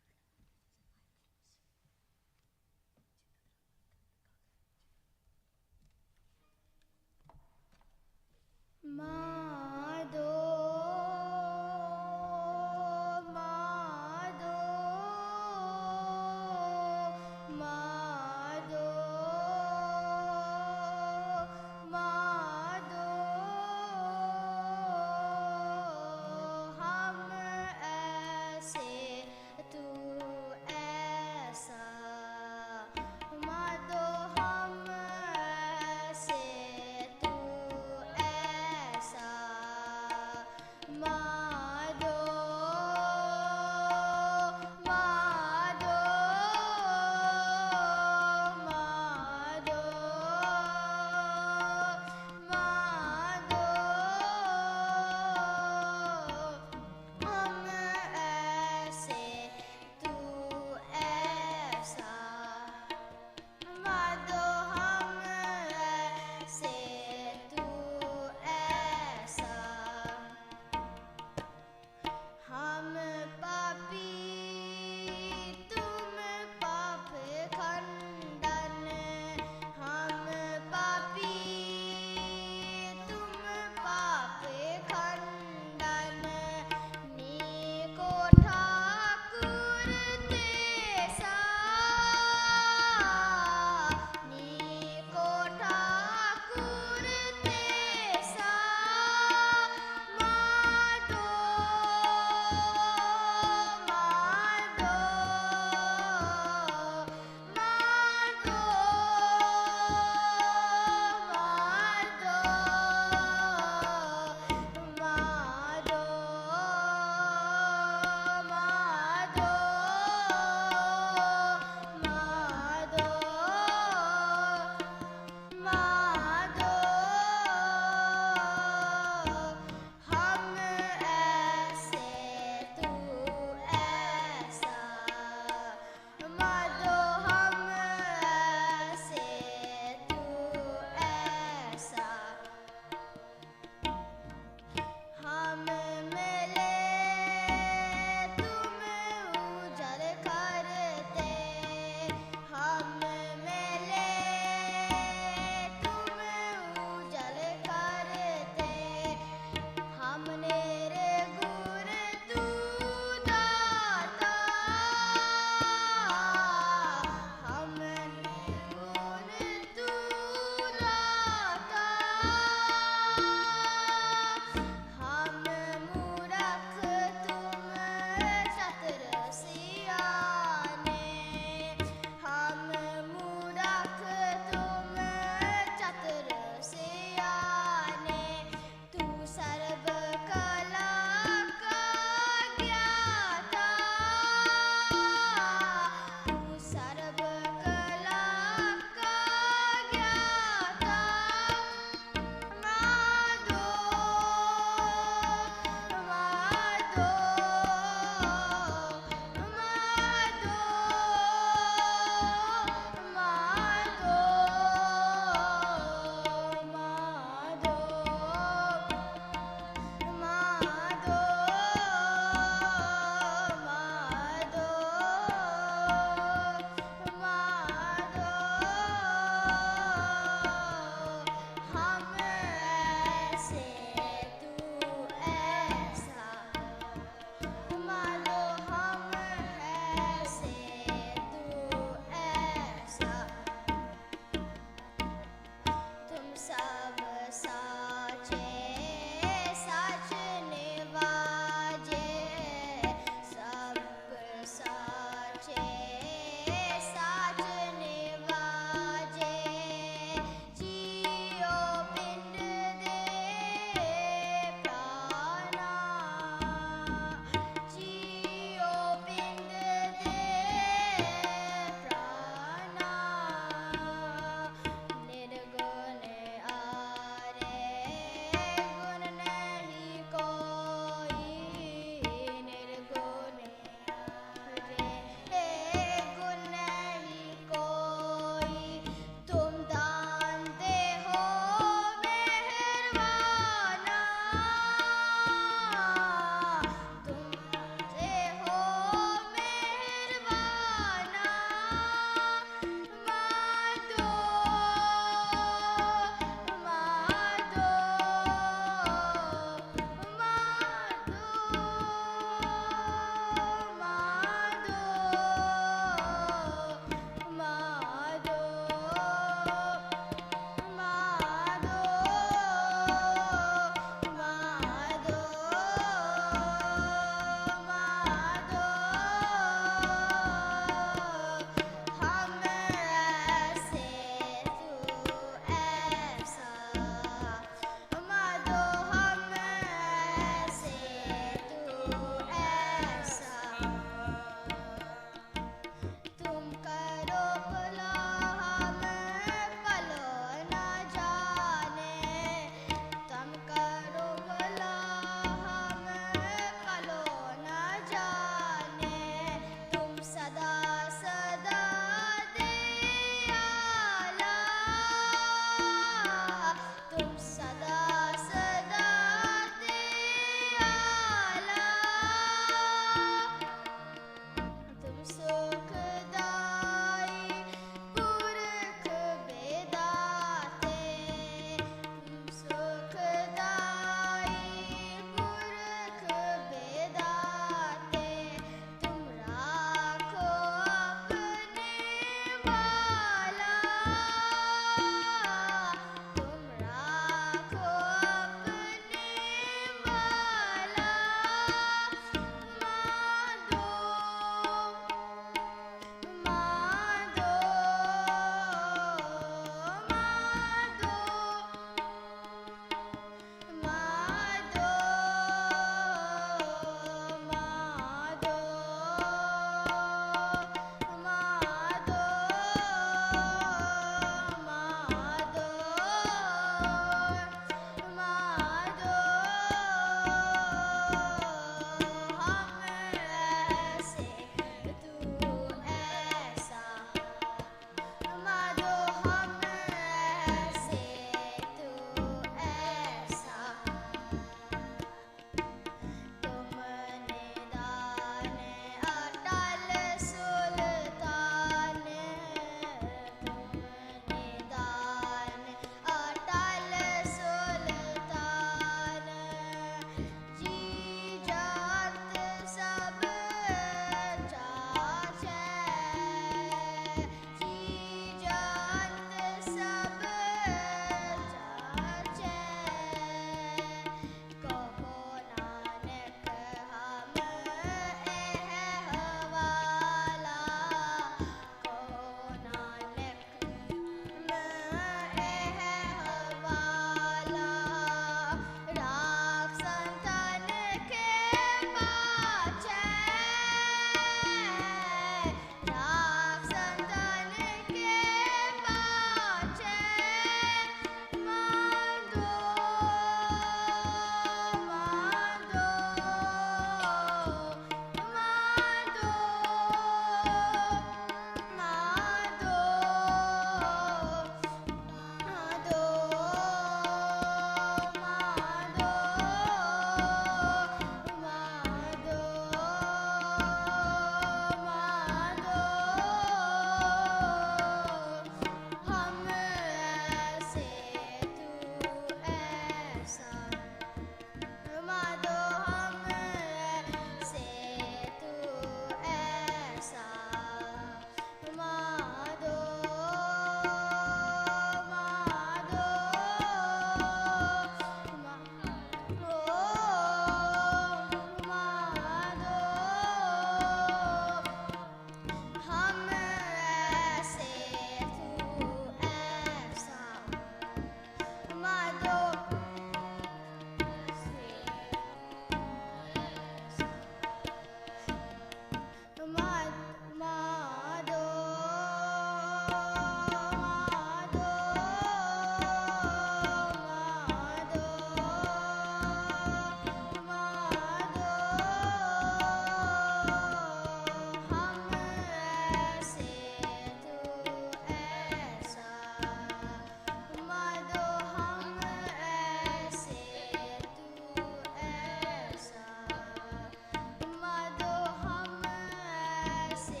मधो हम ऐसे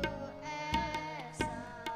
तू ऐसा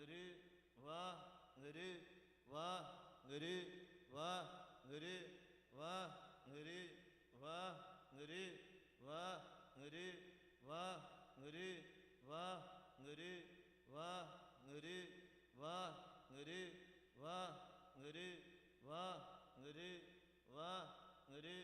Guru, Vah, Guru, Vah, Guru, Vah, Guru, Vah, Guru, Vah, Guru, Vah, Guru, Vah, Guru, Vah, Guru, Vah, Guru, Vah, Guru, Vah, Guru, Vah, Guru, Vah, Guru.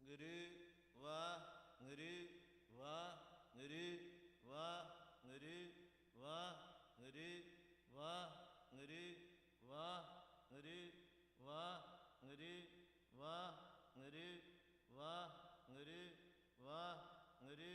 Guru, Vah, Guru, Vah, Guru, Vah, Guru, Vah, Guru, Vah, Guru, Vah, Guru, Vah, Guru, Vah, Guru, Vah, Guru, Vah, Guru.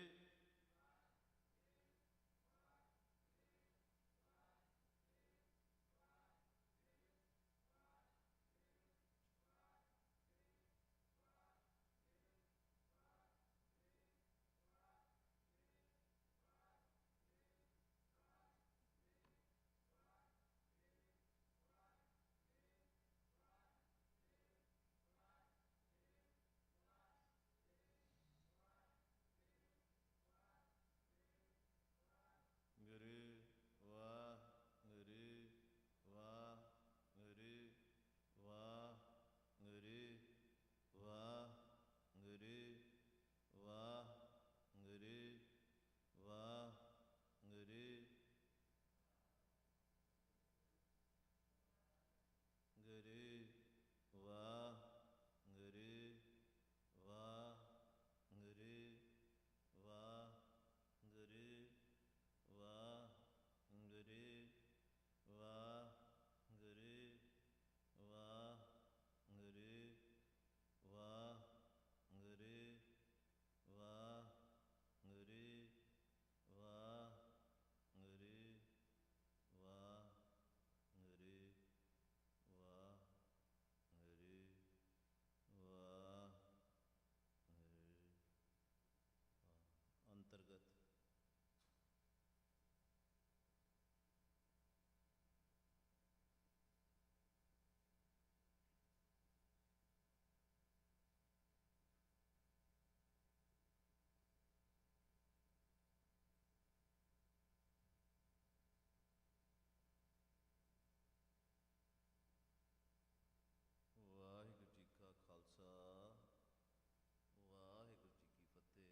Guru, Vah, Guru, Vah, Guru, Vah, Guru, Vah, Guru, Vah, Guru, Vah, Guru, Guru, Vah, Guru, Vah, Guru, Vah, Guru, Vah, Guru, Vah, Guru, Vah, Guru, Vah, Guru, Vah, Guru, Vah, Guru, Vah, Guru, Vah, Guru, Vah, Guru. अंतर्गत ਵਾਹਿਗੁਰੂ ਜੀ ਕਾ ਖਾਲਸਾ ਵਾਹਿਗੁਰੂ ਜੀ ਕੀ ਫਤਿਹ।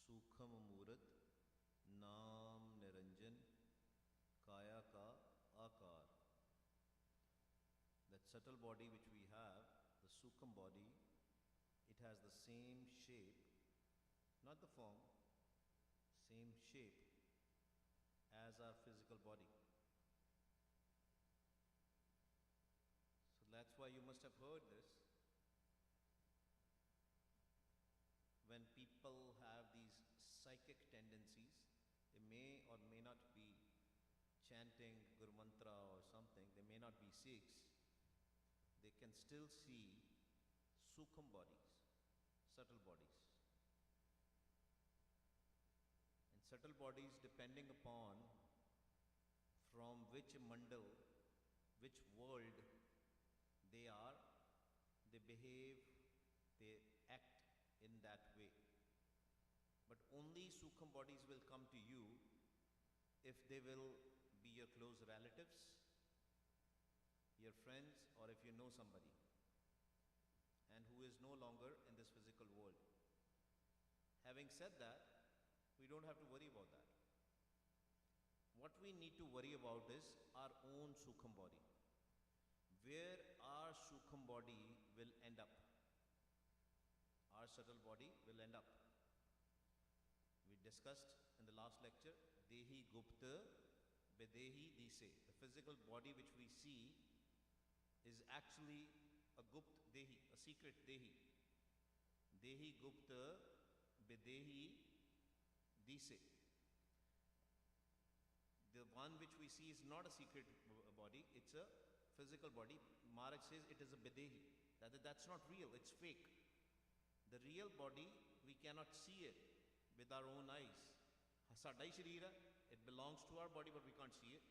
सूक्ष्म मूर्त नाम Niranjan kaya ka akar. That subtle body which we have, the Sukam body, it has the same shape, not the form, same shape as our physical body. So that's why you must have heard this. When people have these psychic tendencies, they may or may not be chanting Guru Mantra or something, they may not be Sikhs, they can still see Sukham bodies, subtle bodies. And subtle bodies, depending upon from which mandal, which world they are, they behave, they act in that way. But only Sukham bodies will come to you if they will be your close relatives, your friends, or if you know somebody and who is no longer in this physical world. Having said that, we don't have to worry about that. What we need to worry about is our own Sukham body. Where our Sukham body will end up. Our subtle body will end up. We discussed in the last lecture, Dehi Gupta Bedehi Dise. The physical body which we see is actually a Gupt Dehi, a secret Dehi. Dehi Gupta Bedehi Dise. The one which we see is not a secret body, it's a physical body. Maharaj says it is a Bedehi. That's not real, it's fake. The real body, we cannot see it with our own eyes. Sada hi shareer hai, it belongs to our body, but we can't see it.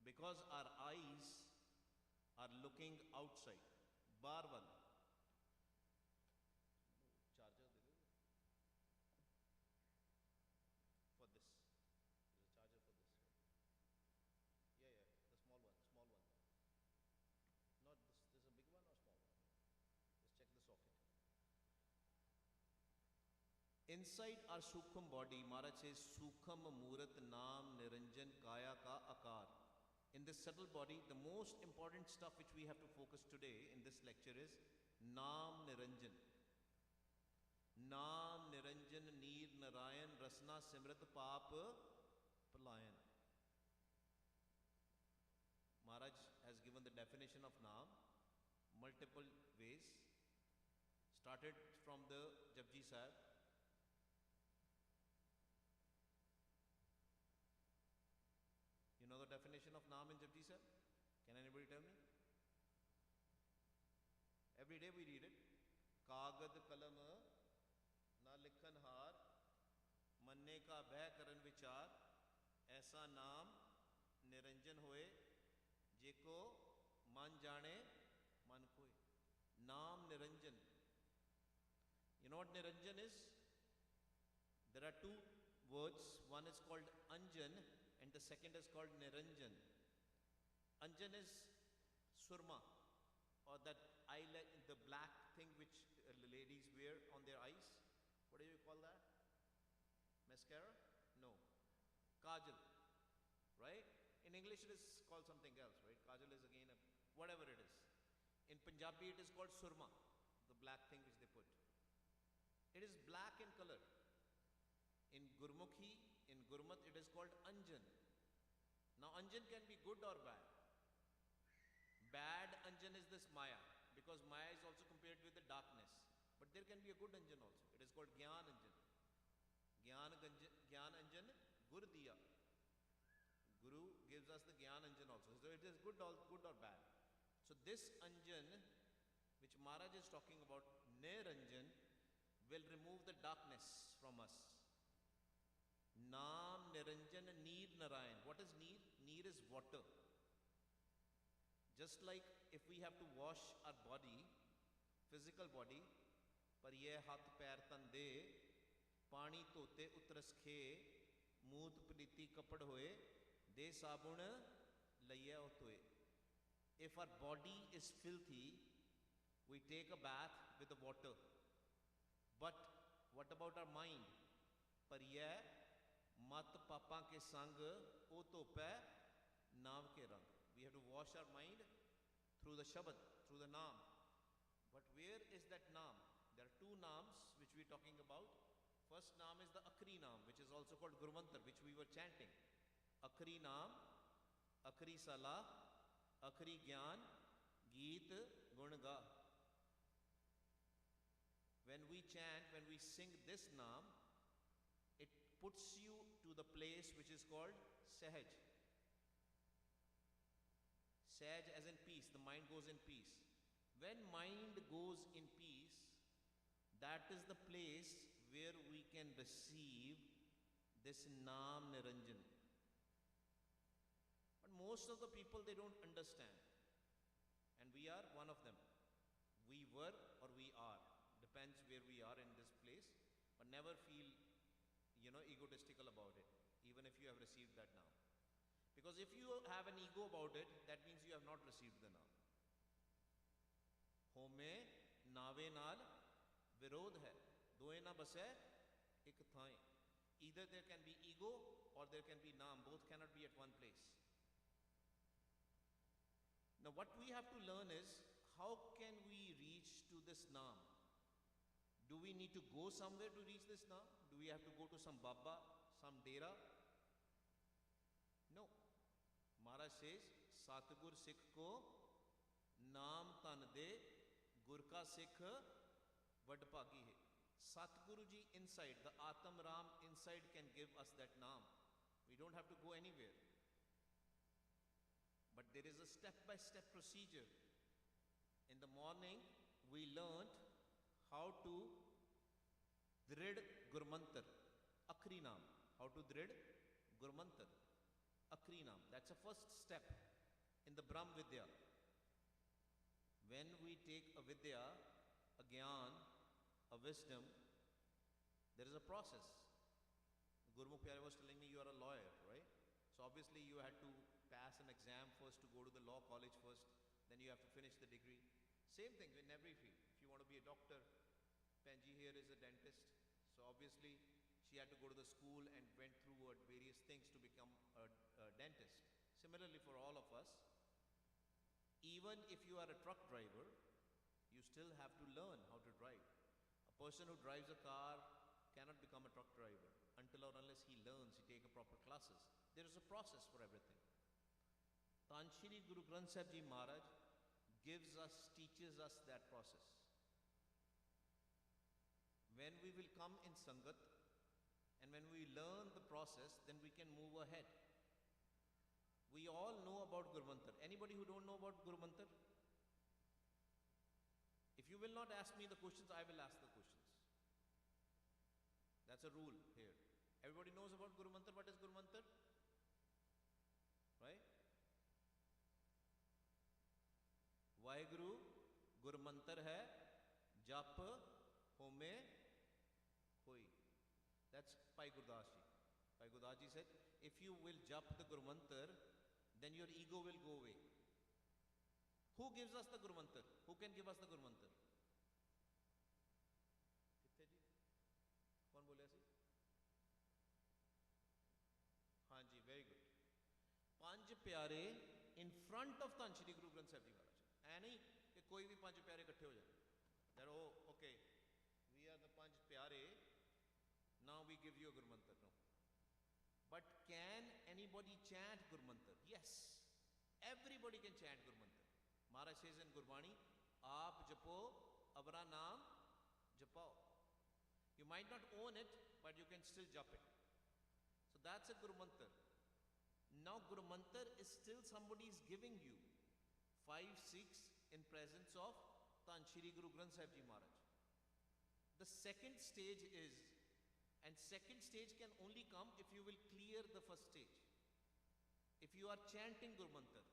Because our eyes are looking outside. Bar wal. Charger de do. For this. There's a charger for this. Yeah, the small one, Not this, there's a big one or small one? Just check the socket. Inside our Sukham body, Maharaj says, Sukham Murat Naam Niranjan Kaya Ka Akar. In this subtle body, the most important stuff which we have to focus today in this lecture is Naam Niranjan. Naam Niranjan Neer Narayan Rasna Simrat Paap Palayan. Maharaj has given the definition of Naam multiple ways. Started from the Japji Sahib. You know the definition of Naam in Japji Sahib? Can anybody tell me? Every day we read it. Kagad kalam na likhan har, manne ka bhai karan vichar, aisa naam niranjan hoye, jeko man jane man koe. Naam Niranjan. You know what Niranjan is? There are two words. One is called Anjan and the second is called Niranjan. Anjan is surma, or that eyelid, the black thing which ladies wear on their eyes. What do you call that? Mascara? No. Kajal. Right? In English it is called something else, right? Kajal is again whatever it is. In Punjabi it is called surma, the black thing which they put. It is black in color. In Gurmukhi, in Gurmat, it is called Anjan. Now Anjan can be good or bad. Bad Anjan is this Maya, because Maya is also compared with the darkness. But there can be a good Anjan also. It is called Gyan Anjan. Gyan Anjan, Gur Diya. Guru gives us the Gyan Anjan also. So it is good or bad. So this Anjan, which Maharaj is talking about, Niranjan, will remove the darkness from us. Naam Niranjan Neer Narayan. What is Neer? Neer is water. Just like if we have to wash our body, physical body, par ye hath pair tan de, pani tote utras khe, moot pliti kapad hoye, de sabun laya hoye. If our body is filthy, we take a bath with the water. But what about our mind? Par ye mat papa ke sang o tope naam ke rang. We have to wash our mind through the Shabad, through the Naam. But where is that Naam? There are two Naams which we are talking about. First Naam is the Akhri Naam, which is also called Gurmantar, which we were chanting. Akhri Naam, Akhri Salah, Akhri Gyan, Geet, Gun Ga. When we chant, when we sing this Naam, it puts you to the place which is called Sahaj. Sahaj as in peace, the mind goes in peace. When mind goes in peace, that is the place where we can receive this Naam Niranjan. But most of the people, they don't understand. And we are one of them. We were or we are. Depends where we are in this place. But never feel, egotistical about it, even if you have received that naam. Because if you have an ego about it, that means you have not received the naam. Home naave naal virodh hai, doe na basai ek thae. Either there can be ego or there can be naam. Both cannot be at one place. Now what we have to learn is, how can we reach to this naam? Do we need to go somewhere to reach this naam? Do we have to go to some Baba, some Dera? No. Maharaj says, Satgur Sikh ko naam tan de, Gur ka Sikh vadbhagi hai. Satguru ji inside, the Atam Ram inside can give us that naam. We don't have to go anywhere. But there is a step-by-step procedure. In the morning, we learned how to drid Gurmantar, Akhri Naam. How to drid Gurmantar, Akhri Naam. That's the first step in the Brahm Vidya. When we take a Vidya, a Gyan, a wisdom, there is a process. Gurmukh Pyare was telling me you are a lawyer, right? So obviously you had to pass an exam first, to go to the law college first, then you have to finish the degree. Same thing in every field. If you want to be a doctor, Penji here is a dentist, so obviously she had to go to the school and went through various things to become a dentist. Similarly for all of us, even if you are a truck driver, you still have to learn how to drive. A person who drives a car cannot become a truck driver until or unless he learns, he takes proper classes. There is a process for everything. Tanshri Guru Granth Sahib Ji Maharaj teaches us that process. When we will come in Sangat and when we learn the process, then we can move ahead. We all know about Gurmantar. Anybody who don't know about Gurmantar? If you will not ask me the questions, I will ask the questions. That's a rule here. Everybody knows about Guru Mantar. What is Guru Mantar? Right? Vaheguru, Guru Mantar hai, Jap, Home, Hoi. That's Pai Gurdas Ji. Pai Gurdas Ji said, if you will jap the Guru Mantar, then your ego will go away. Who gives us the Guru Mantar? Who can give us the Guru Mantar? कितने जी? कौन बोले ऐसी? हाँ जी, very good. पंज प्यारे in front of Tan Shri Guru Granth Sahib Ji Maharaj. ऐ नहीं कि कोई भी पंज प्यारे इकट्ठे हो जाए. That oh okay, we are the पंज प्यारे. Now we give you a Guru Mantar. No. But can anybody chant Guru Mantar? Yes. Everybody can chant Guru Mantar. Maharaj says in Gurbani, Aap japo, abra naam japao. You might not own it, but you can still jap it. So that's a Guru Mantar. Now Guru Mantar is still somebody is giving you. 5, 6 in presence of Tan Shri Guru Granth Sahib Ji Maharaj. The second stage is, and second stage can only come if you will clear the first stage. If you are chanting Guru Mantar,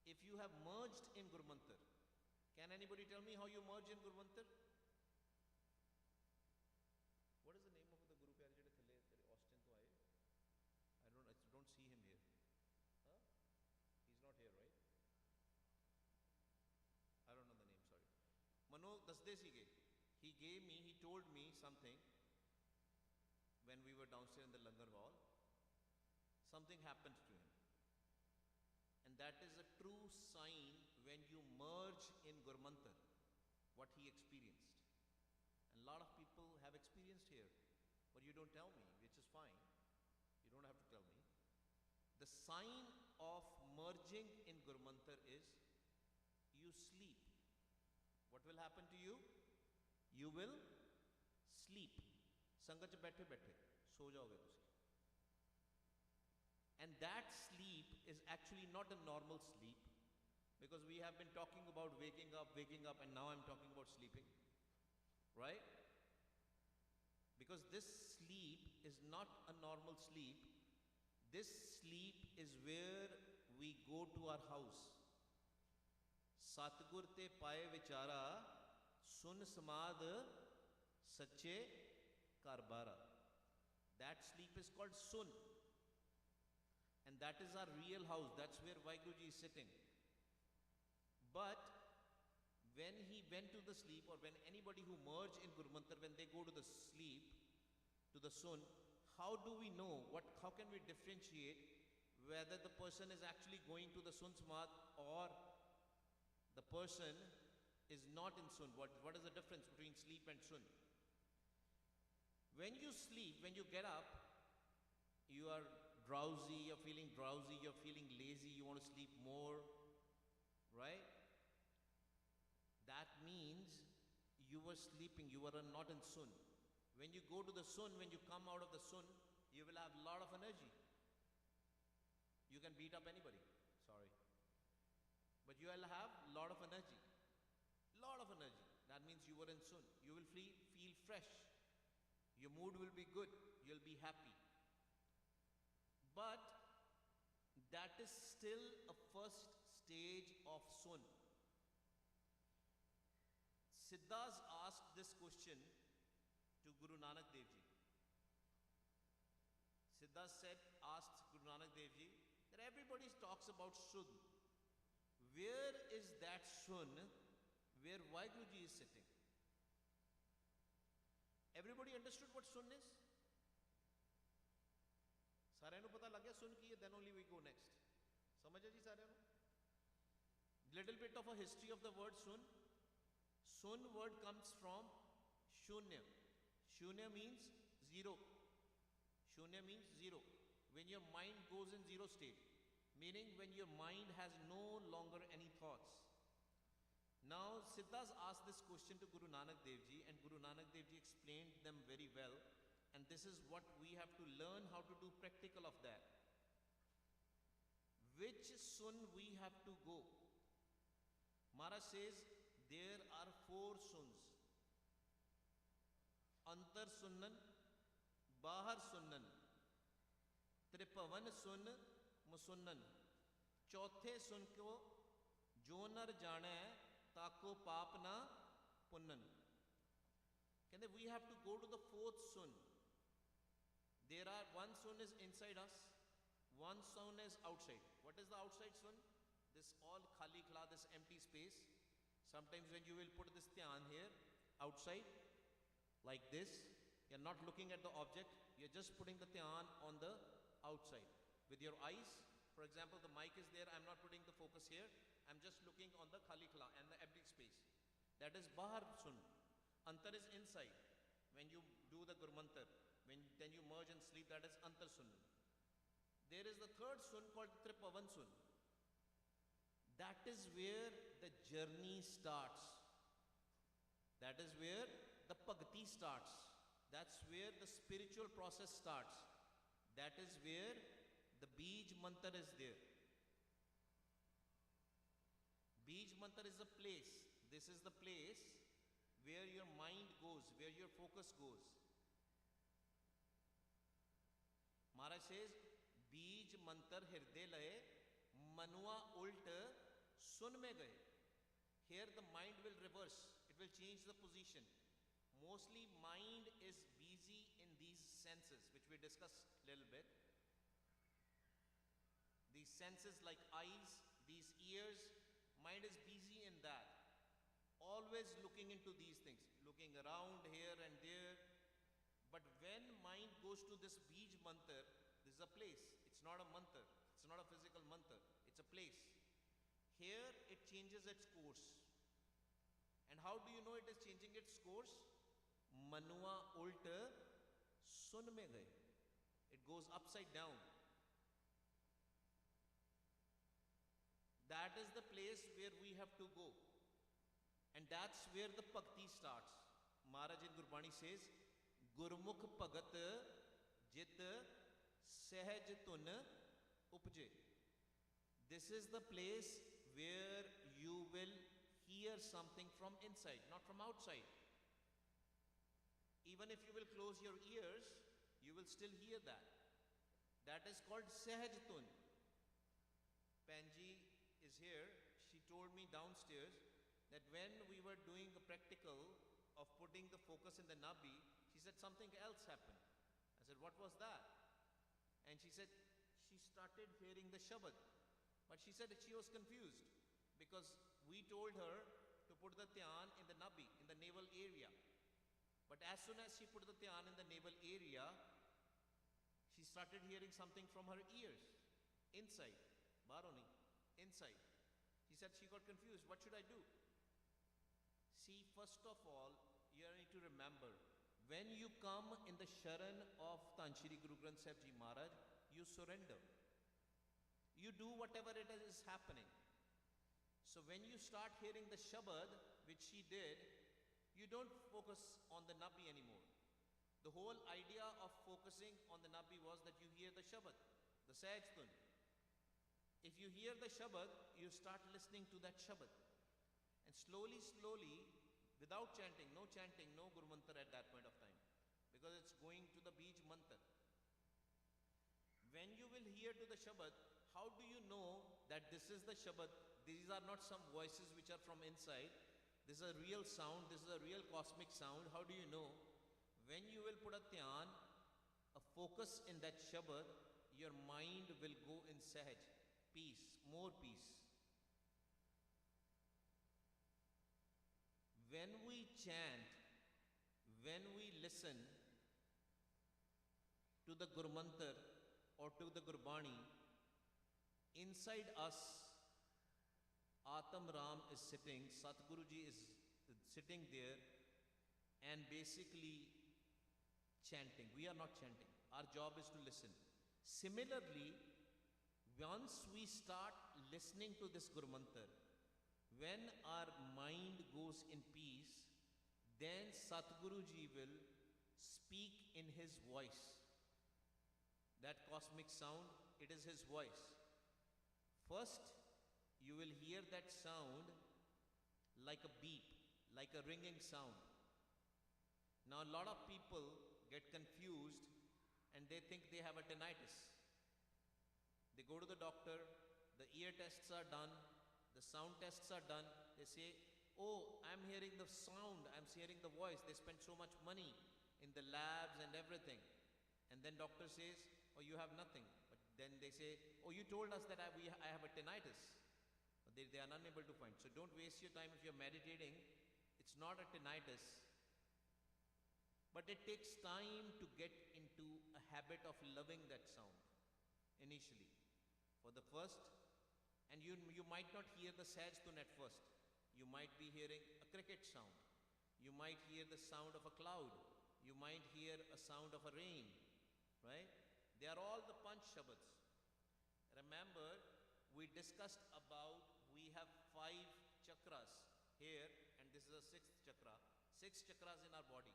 if you have merged in Guru Mantar, can anybody tell me how you merge in Guru Mantar? What is the name of the Guru Pyare jede thale Austin to aaye? I don't see him here. Huh? He's not here, right? I don't know the name, sorry. Mano dasde sige. He told me something when we were downstairs in the Langar Hall. Something happened to him. And that is a true sign when you merge in Guru Mantar, what he experienced. And a lot of people have experienced here, but you don't tell me, which is fine. You don't have to tell me. The sign of merging in Guru Mantar is you sleep. What will happen to you? You will sleep. Sangat mein baithe baithe so jaoge tusi. And that sleep is actually not a normal sleep, because we have been talking about waking up, and now I'm talking about sleeping, right? Because this sleep is not a normal sleep. This sleep is where we go to our house. Satgur te paye vichara, sun samad sache Karbara. That sleep is called Sun. And that is our real house. That's where Vaiguruji is sitting. But when he went to the sleep, or when anybody who merge in Guru Mantar, when they go to the sleep, to the Sun, how do we know, how can we differentiate whether the person is actually going to the Sun Samadh or the person is not in Sun? What is the difference between sleep and Sun? When you sleep, when you get up, you are drowsy, you're feeling drowsy, you're feeling lazy, you want to sleep more, right? That means you were sleeping, you were not in Sun. When you go to the Sun, when you come out of the Sun, you will have a lot of energy. You can beat up anybody, sorry. But you will have a lot of energy. Lot of energy. That means you were in Sun. You will feel fresh. Your mood will be good. You'll be happy. But that is still a first stage of Sun. Siddhas asked this question to Guru Nanak Dev Ji. Siddhas asked Guru Nanak Dev Ji that everybody talks about Sun. Where is that Sun where Vaiguruji is sitting? Everybody understood what Sun is? सारे नु पता लग गया सुन की है, then only we go next. समझे जी सारे नु? Little bit of a history of the word sun. Sun word comes from shunya. Shunya means zero. Shunya means zero. When your mind goes in zero state, meaning when your mind has no longer any thoughts. Now Siddhas asked this question to Guru Nanak Dev Ji, and Guru Nanak Dev Ji explained them very well, and this is what we have to learn how to do practical of that. Which sun we have to go? Maharaj says there are 4 suns. Antar sunnan, Bahar sunnan, Tripavan sun, Musunnan. चौथे सुन को जो नर जाने ताको पाप ना पुन्नन. कहते we have to go to the 4th sun. There are one sun is inside us, one sun is outside. What is the outside sun? This all khali khala, this empty space. Sometimes when you will put this dhyan here outside like this, you're not looking at the object, you're just putting the dhyan on the outside with your eyes. For example, the mic is there, I'm not putting the focus here, I'm just looking on the khali khala and the empty space. That is Bahar Sun. Antar is inside. When you do the Guru Mantar, then you merge and sleep, that is Antar Sun. There is the 3rd Sun called Tripavan Sun. That is where the journey starts. That is where the Bhakti starts. That's where the spiritual process starts. That is where the Bij Mantar is there. Bij Mantar is a place. This is the place where your mind goes, where your focus goes. Maharaj says, Bij Mantar Hirde laye, Manua ult sun mein gaye. Here the mind will reverse. It will change the position. Mostly mind is busy in these senses, which we discussed a little bit. These senses like eyes, these ears, mind is busy in that. Always looking into these things, looking around here and there. But when mind goes to this Bij Mantar, this is a place. It's not a mantar. It's not a physical mantar. It's a place. Here it changes its course. And how do you know it is changing its course? Manua ulta sun mein gaye. It goes upside down. That is the place where we have to go. And that's where the Bhakti starts. Maharaj in Gurbani says, Gurmukh Bhagat Jit Sahaj Tun Upje. This is the place where you will hear something from inside, not from outside. Even if you will close your ears, you will still hear that. That is called Sahaj Tun. Panji is here. She told me downstairs that when we were doing a practical of putting the focus in the Nabi, she said, something else happened. I said, what was that? And she said, she started hearing the Shabad. But she said that she was confused because we told her to put the dhyan in the nabi, in the navel area. But as soon as she put the dhyan in the navel area, she started hearing something from her ears, inside, Baroni, inside. She said she got confused. What should I do? See, first of all, you need to remember, when you come in the Sharan of Tanshri Guru Granth Sahib Ji Maharaj, you surrender. You do whatever it is happening. So when you start hearing the Shabad, which she did, you don't focus on the Nabi anymore. The whole idea of focusing on the Nabi was that you hear the Shabad, the Sahaj-tun. If you hear the Shabad, you start listening to that Shabad. And slowly, slowly, without chanting, no Guru Mantra at that point of time. Because it's going to the Bij Mantra. When you will hear to the Shabad, how do you know that this is the Shabad? These are not some voices which are from inside. This is a real sound. This is a real cosmic sound. How do you know? When you will put a dhyan, a focus in that Shabad, your mind will go in Sahaj, peace, more peace. When we chant, when we listen to the Guru Mantra or to the Gurbani, inside us, Atam Ram is sitting, Satguruji is sitting there and basically chanting. We are not chanting. Our job is to listen. Similarly, once we start listening to this Guru Mantra, when our mind goes in peace, then Satguruji will speak in his voice. That cosmic sound, it is his voice. First, you will hear that sound like a beep, like a ringing sound. Now, a lot of people get confused and they think they have a tinnitus. They go to the doctor, the ear tests are done, the sound tests are done. They say, oh, I'm hearing the sound, I'm hearing the voice. They spend so much money in the labs and everything. And then doctor says, oh, you have nothing. But then they say, oh, you told us that I have a tinnitus. But they are unable to find. So don't waste your time if you're meditating. It's not a tinnitus. But it takes time to get into a habit of loving that sound initially. For the first, and you might not hear the Sahaj-tun at first. You might be hearing a cricket sound. You might hear the sound of a cloud. You might hear a sound of a rain, right? They are all the Panch Shabads. Remember, we discussed about, we have 5 chakras here, and this is a 6th chakra. 6 chakras in our body.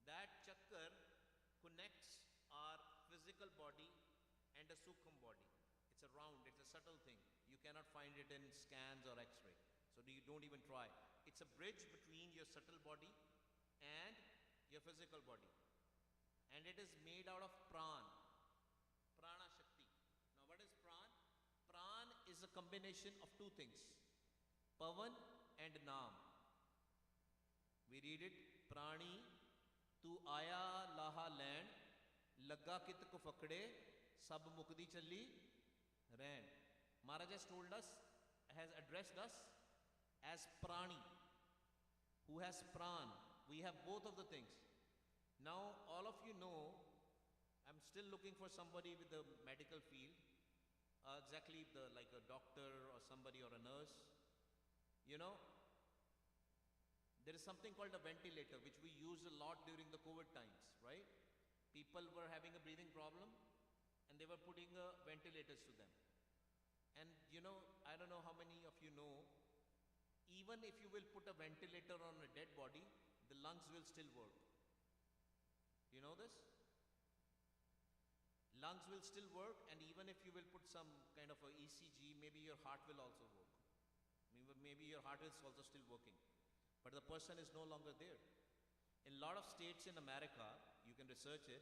That chakra connects our physical body and a Sukham body. It's a round, it's a subtle thing. You cannot find it in scans or X-ray. So you don't even try. It's a bridge between your subtle body and your physical body. And it is made out of pran. Prana Shakti. Now what is pran? Pran is a combination of 2 things. Pavan and Naam. We read it. Prani, tu aya laha land, lagga kit ko fakde, sab mukdi challi, ran. Maharaj has told us, has addressed us as prani, who has pran. We have both of the things. Now, all of you know, I'm still looking for somebody with the medical field, exactly like a doctor or somebody or a nurse. You know, there is something called a ventilator, which we used a lot during the COVID times, right? People were having a breathing problem, and they were putting ventilators to them. And you know, I don't know how many of you know, even if you will put a ventilator on a dead body, the lungs will still work. Do you know this? Lungs will still work, and even if you will put some kind of a ECG, maybe your heart will also work. Maybe your heart is also still working. But the person is no longer there. In a lot of states in America, you can research it,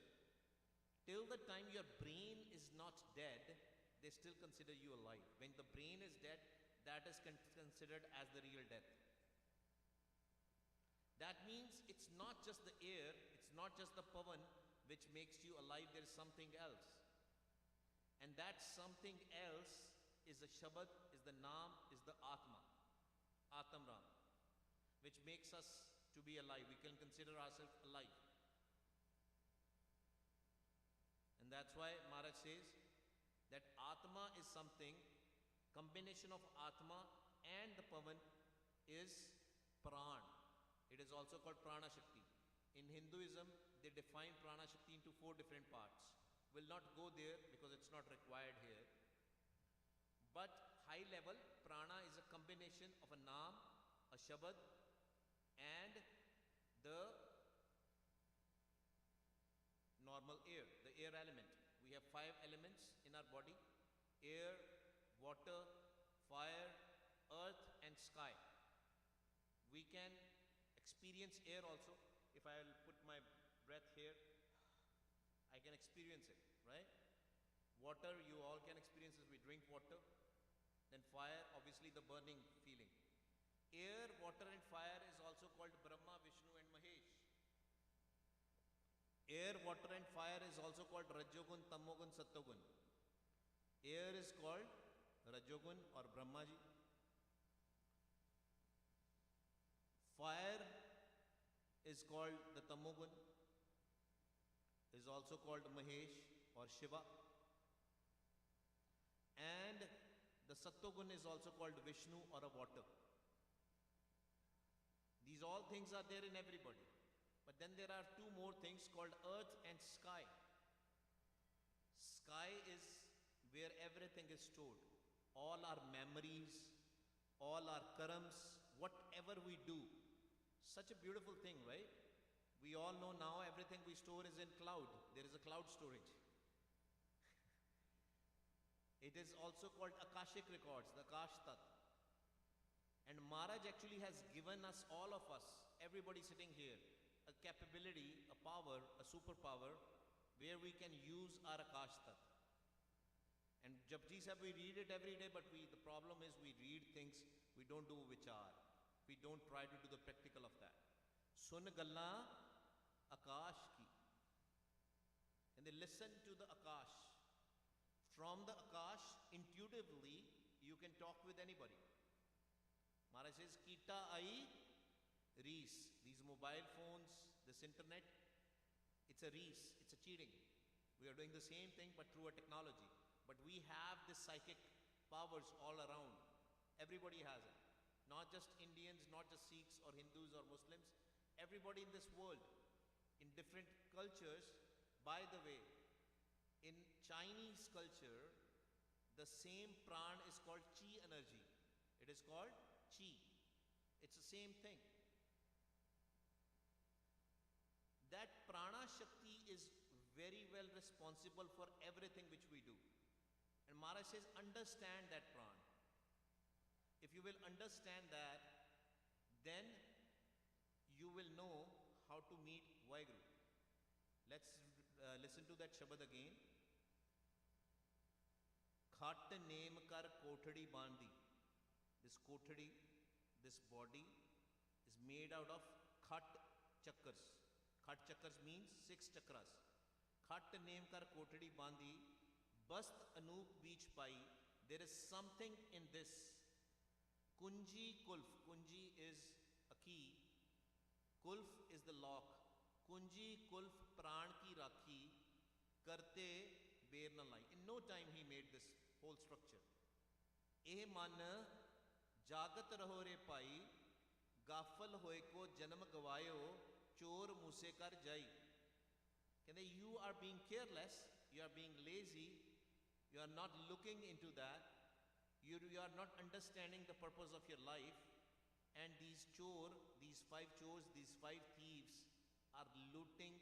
till the time your brain is not dead, they still consider you alive. When the brain is dead, that is considered as the real death. That means it's not just the air, it's not just the pavan which makes you alive, there is something else. And that something else is the Shabad, is the Naam, is the Atma, Atamram, which makes us to be alive. We can consider ourselves alive. And that's why Maharaj says that Atma is something, combination of Atma and the Pavan is Pran. It is also called Prana Shakti. In Hinduism, they define Prana Shakti into 4 different parts. Will not go there because it's not required here. But high level, Prana is a combination of a Naam, a Shabad, and the normal air, the air element. We have 5 elements in our body: air, water, fire, earth, and sky. We can experience air also. If I will put my breath here, I can experience it, right? Water, you all can experience as we drink water. Then fire, obviously the burning feeling. Air, water and fire is also called Brahma, Vishnu and Mahesh. Air, water and fire is also called Rajogun, Tamogun, Sattogun. Air is called Rajogun or Brahmaji. Fire is called the Tamogun, is also called Mahesh or Shiva. And the Sattogun is also called Vishnu or a water. These all things are there in everybody. But then there are 2 more things called earth and sky. Sky is where everything is stored. All our memories, all our karams, whatever we do. Such a beautiful thing, right? We all know now everything we store is in cloud. There is a cloud storage. It is also called Akashic records, the Akash Tat. And Maharaj actually has given us, all of us, everybody sitting here, a capability, a power, a superpower, where we can use our Akash Tat. And Japji Sahib, we read it every day, but the problem is we read things, we don't do vichar. We don't try to do the practical of that. Sun galla Akash ki. And they listen to the Akash. From the Akash, intuitively, you can talk with anybody. Maharaj says, Kita ai rees. These mobile phones, this internet, it's a rees, it's a cheating. We are doing the same thing but through a technology. But we have this psychic powers all around. Everybody has it. Not just Indians, not just Sikhs or Hindus or Muslims. Everybody in this world, in different cultures. By the way, in Chinese culture, the same pran is called chi energy. It is called chi. It's the same thing. That prana shakti is very well responsible for everything which we do. And Maharaj says, understand that pran. If you will understand that, then you will know how to meet Vaheguru. Let's listen to that Shabad again. Khat name kar kothadi bandi. This kothadi, this body is made out of khat chakras. Khat chakras means 6 chakras. Khat name kar kothadi bandi. Bast anup beach pai. There is something in this. Kunji kulf. Kunji is a key. Kulf is the lock. Kunji kulf pran ki rakhi. Karte bear na lai. In no time he made this whole structure. Eh man jagat raho re pai. Gafal hoye ko janam gavayo. Chor muse kar jai. You are being careless. You are being lazy. You are not looking into that. You are not understanding the purpose of your life, and these 5 chores, these 5 thieves are looting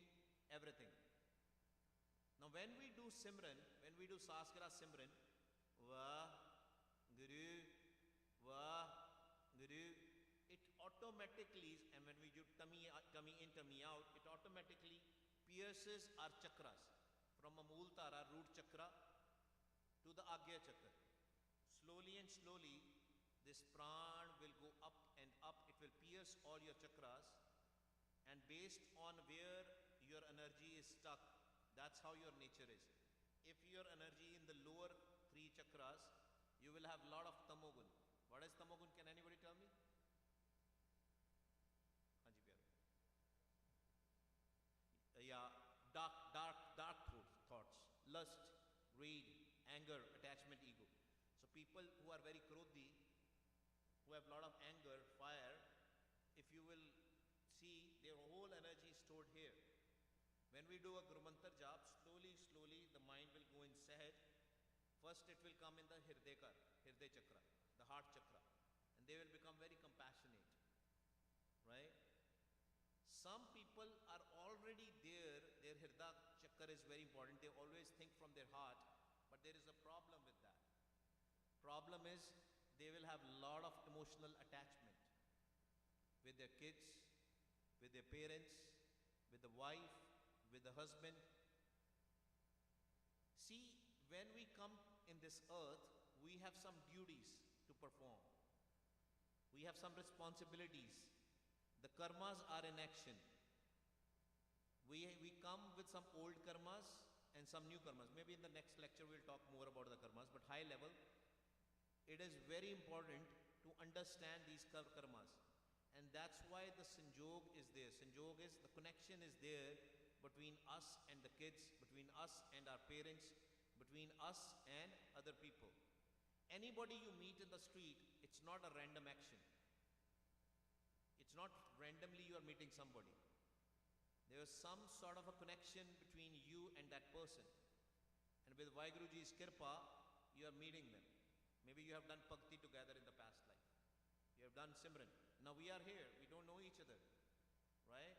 everything. Now when we do Simran, when we do Saskara Simran, Vah Guru, it automatically, and when we do tummy in, tummy out, it automatically pierces our chakras from a Mool Tara, root chakra, to the Agya chakra. Slowly and slowly, this pran will go up and up. It will pierce all your chakras And based on where your energy is stuck, that's how your nature is. If your energy in the lower three chakras, you will have a lot of tamogun. What is tamogun? Can anybody tell me? Hanji pyare. Yeah, dark thoughts, lust, greed, anger, attachment, ego. So people who are very krodhi, who have a lot of anger, fire, if you will see, their whole energy is stored here. When we do a Guru Mantra jap, slowly the mind will go in Sahaj. First it will come in the Hirday chakra, the heart chakra, and they will become very compassionate, right? Some people are already there, their Hirday chakra is very important, they always think from their heart, but there is a problem with that. Problem is, they will have a lot of emotional attachment with their kids, with their parents, with the wife, with the husband. See, when we come in this earth, we have some duties to perform. We have some responsibilities. The karmas are in action. We come with some old karmas and some new karmas. Maybe in the next lecture we'll talk more about the karmas, but high level, it is very important to understand these karmas. And that's why the sanjog is there. Sanjog is, the connection is there between us and the kids, between us and our parents, between us and other people. Anybody you meet in the street, it's not a random action. It's not randomly you are meeting somebody. There is some sort of a connection between you and that person. And with Vaheguruji's Kirpa, you are meeting them. Maybe you have done bhakti together in the past life. You have done Simran. Now we are here, we don't know each other, right?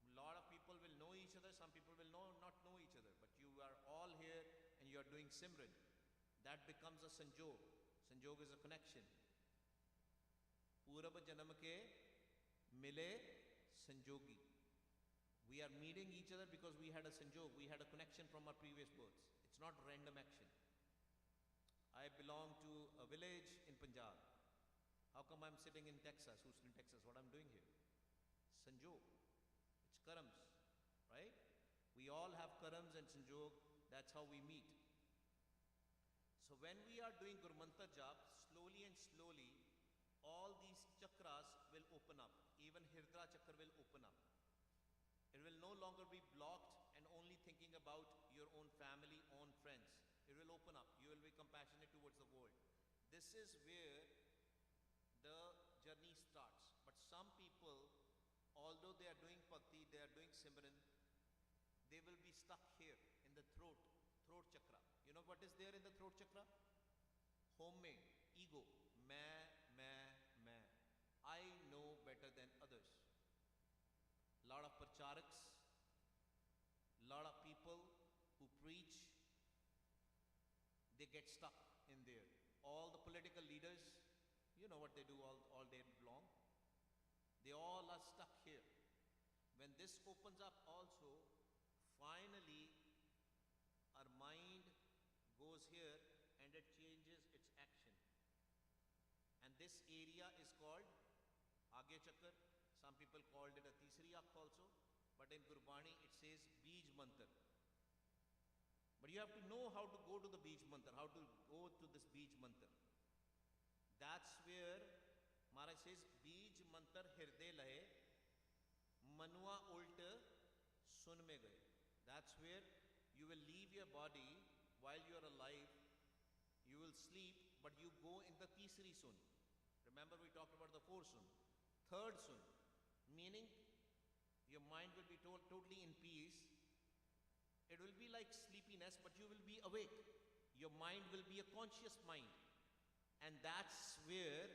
A lot of people will know each other, some people will not know each other, but you are all here and you are doing Simran. That becomes a sanjog. Sanjog is a connection. Purab janam ke mile sanjogi. We are meeting each other because we had a sanjog, we had a connection from our previous births. It's not random action. I belong to a village in Punjab. How come I'm sitting in Texas, Houston, Texas? What I'm doing here? Sanjog. It's karams, right? We all have karams and sanjog. That's how we meet. So when we are doing Guru Mantra jap, slowly and slowly, all these chakras will open up. Even Hirda chakra will open up. It will no longer be blocked and only thinking about your own family, own friends. It will open up. You will be compassionate towards the world. This is where the journey starts. But some people, although they are doing bhakti, they are doing Simran, they will be stuck here in the throat chakra. You know what is there in the throat chakra? Homemade, ego, main. I know better than others. Lot of pracharaks, lot of people who preach, they get stuck in there. All the political leaders, you know what they do all day long. They all are stuck here. When this opens up also, finally our mind goes here and it changes its action. And this area is called Agya Chakra. Some people called it a Tisri Akh also. But in Gurbani it says Bij Mantar. But you have to know how to go to the Bij Mantar, how to go to this Bij Mantar. That's where Maharaj says, Bij Mantar Hirde Lahe, Manua Ult Sun Me Gaye. That's where you will leave your body while you are alive. You will sleep, but you go in the Tisri Sun. Remember we talked about the fourth Sun. Third Sun, meaning your mind will be totally in peace. It will be like sleepiness, but you will be awake. Your mind will be a conscious mind. And that's where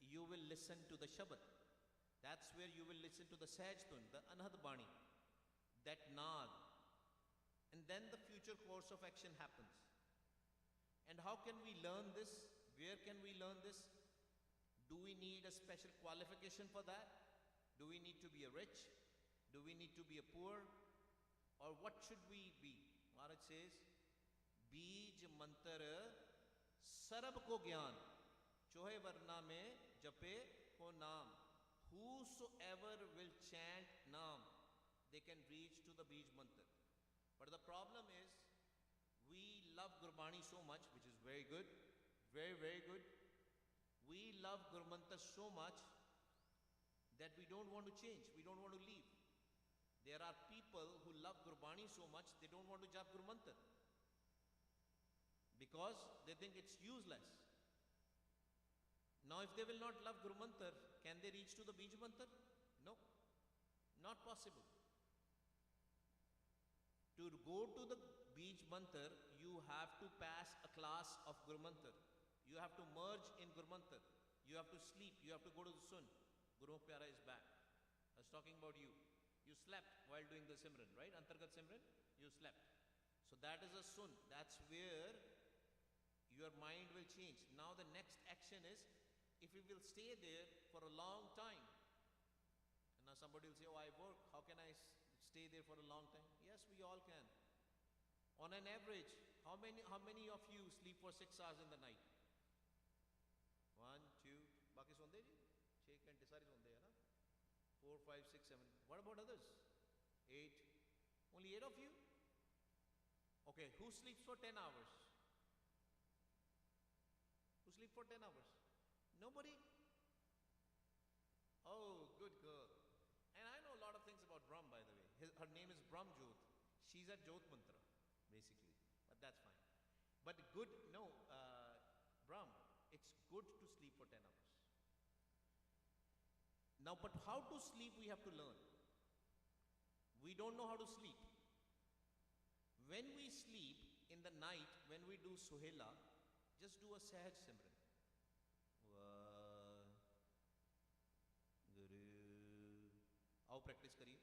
you will listen to the Shabad. That's where you will listen to the Sahajtun, the Anhad Bani, that Naad. And then the future course of action happens. And how can we learn this? Where can we learn this? Do we need a special qualification for that? Do we need to be a rich? Do we need to be a poor? Or what should we be? Maharaj says, Bij Mantar Sarab ko Gyan, Chohe Varna mein Jape ko Naam. whosoever will chant Naam, they can reach to the Bij Mantar. But the problem is, we love Gurbani so much, which is very good, very, very good. We love Gurmantar so much that we don't want to change, we don't want to leave. There are people who love Gurbani so much, they don't want to jap Gurmantar because they think it's useless. Now, if they will not love Gurmantar, can they reach to the Bij Mantar? No, not possible. To go to the Bij Mantar, you have to pass a class of Gurmantar. You have to merge in Gurmantar. You have to sleep. You have to go to the Sun. Guru Pyara is back. I was talking about you. You slept while doing the Simran, right? Antargat Simran, you slept. So that is a Sun. That's where your mind will change. Now the next action is, if we will stay there for a long time, and now somebody will say, oh, I work, how can I stay there for a long time? Yes, we all can. On an average, how many of you sleep for 6 hours in the night? 1, 2, बाकी सोंदे जी 6 घंटे सारे सोंदे है ना 4, 5, 6, 7. What about others? 8. Only 8 of you? Okay, who sleeps for 10 hours? Who sleeps for 10 hours? Nobody? Oh, good girl. And I know a lot of things about Brahm, by the way. Her name is Brahm Jyot. She's at Jyot Mantra, basically. But that's fine. But good, no, Brahm, it's good to sleep for 10 hours. Now, but how to sleep we have to learn. We don't know how to sleep. When we sleep in the night, when we do Suhela, just do a Sahaj Simran. Guru. आओ practice करिए.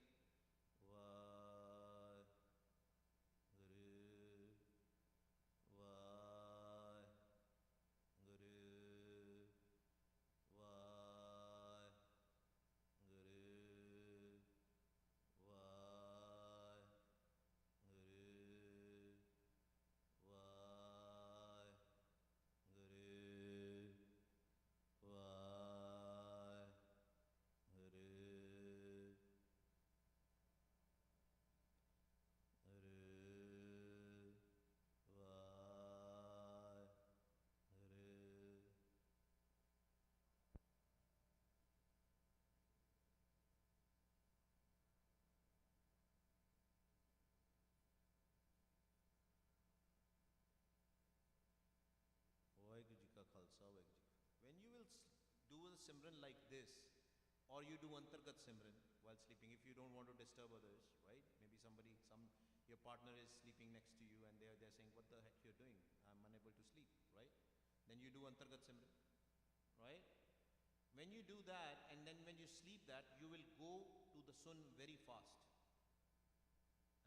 When you will do a Simran like this, or you do Antargat Simran while sleeping, if you don't want to disturb others, right? Maybe your partner is sleeping next to you and they're saying, what the heck you're doing? I'm unable to sleep, right? Then you do Antargat Simran, right? When you do that, and then when you sleep that, you will go to the Sun very fast.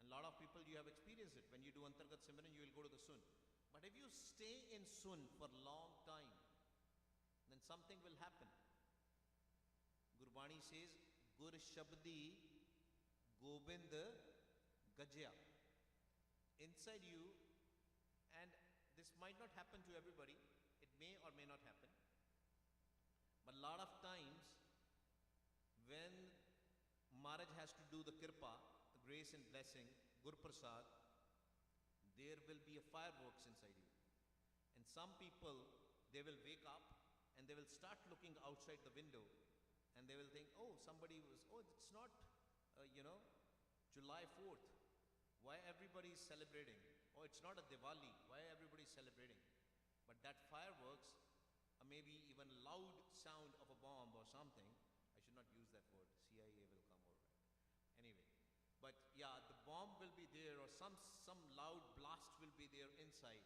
And a lot of people, you have experienced it. When you do Antargat Simran, you will go to the Sun. But if you stay in Sun for a long time, then something will happen. Gurbani says, Gur Shabdi Gobind Gajya. Inside you, and this might not happen to everybody, it may or may not happen. But a lot of times, when Maharaj has to do the Kirpa, the grace and blessing, Gur Prasad, there will be a fireworks inside you. And some people, they will wake up and they will start looking outside the window and they will think, oh, it's not, July 4th. Why everybody is celebrating? Oh, it's not a Diwali. Why everybody is celebrating? But that fireworks, or maybe even loud sound of a bomb or something, I should not use that word, CIA will come over. Anyway, but yeah, the bomb will be there or some loud blast will be there inside.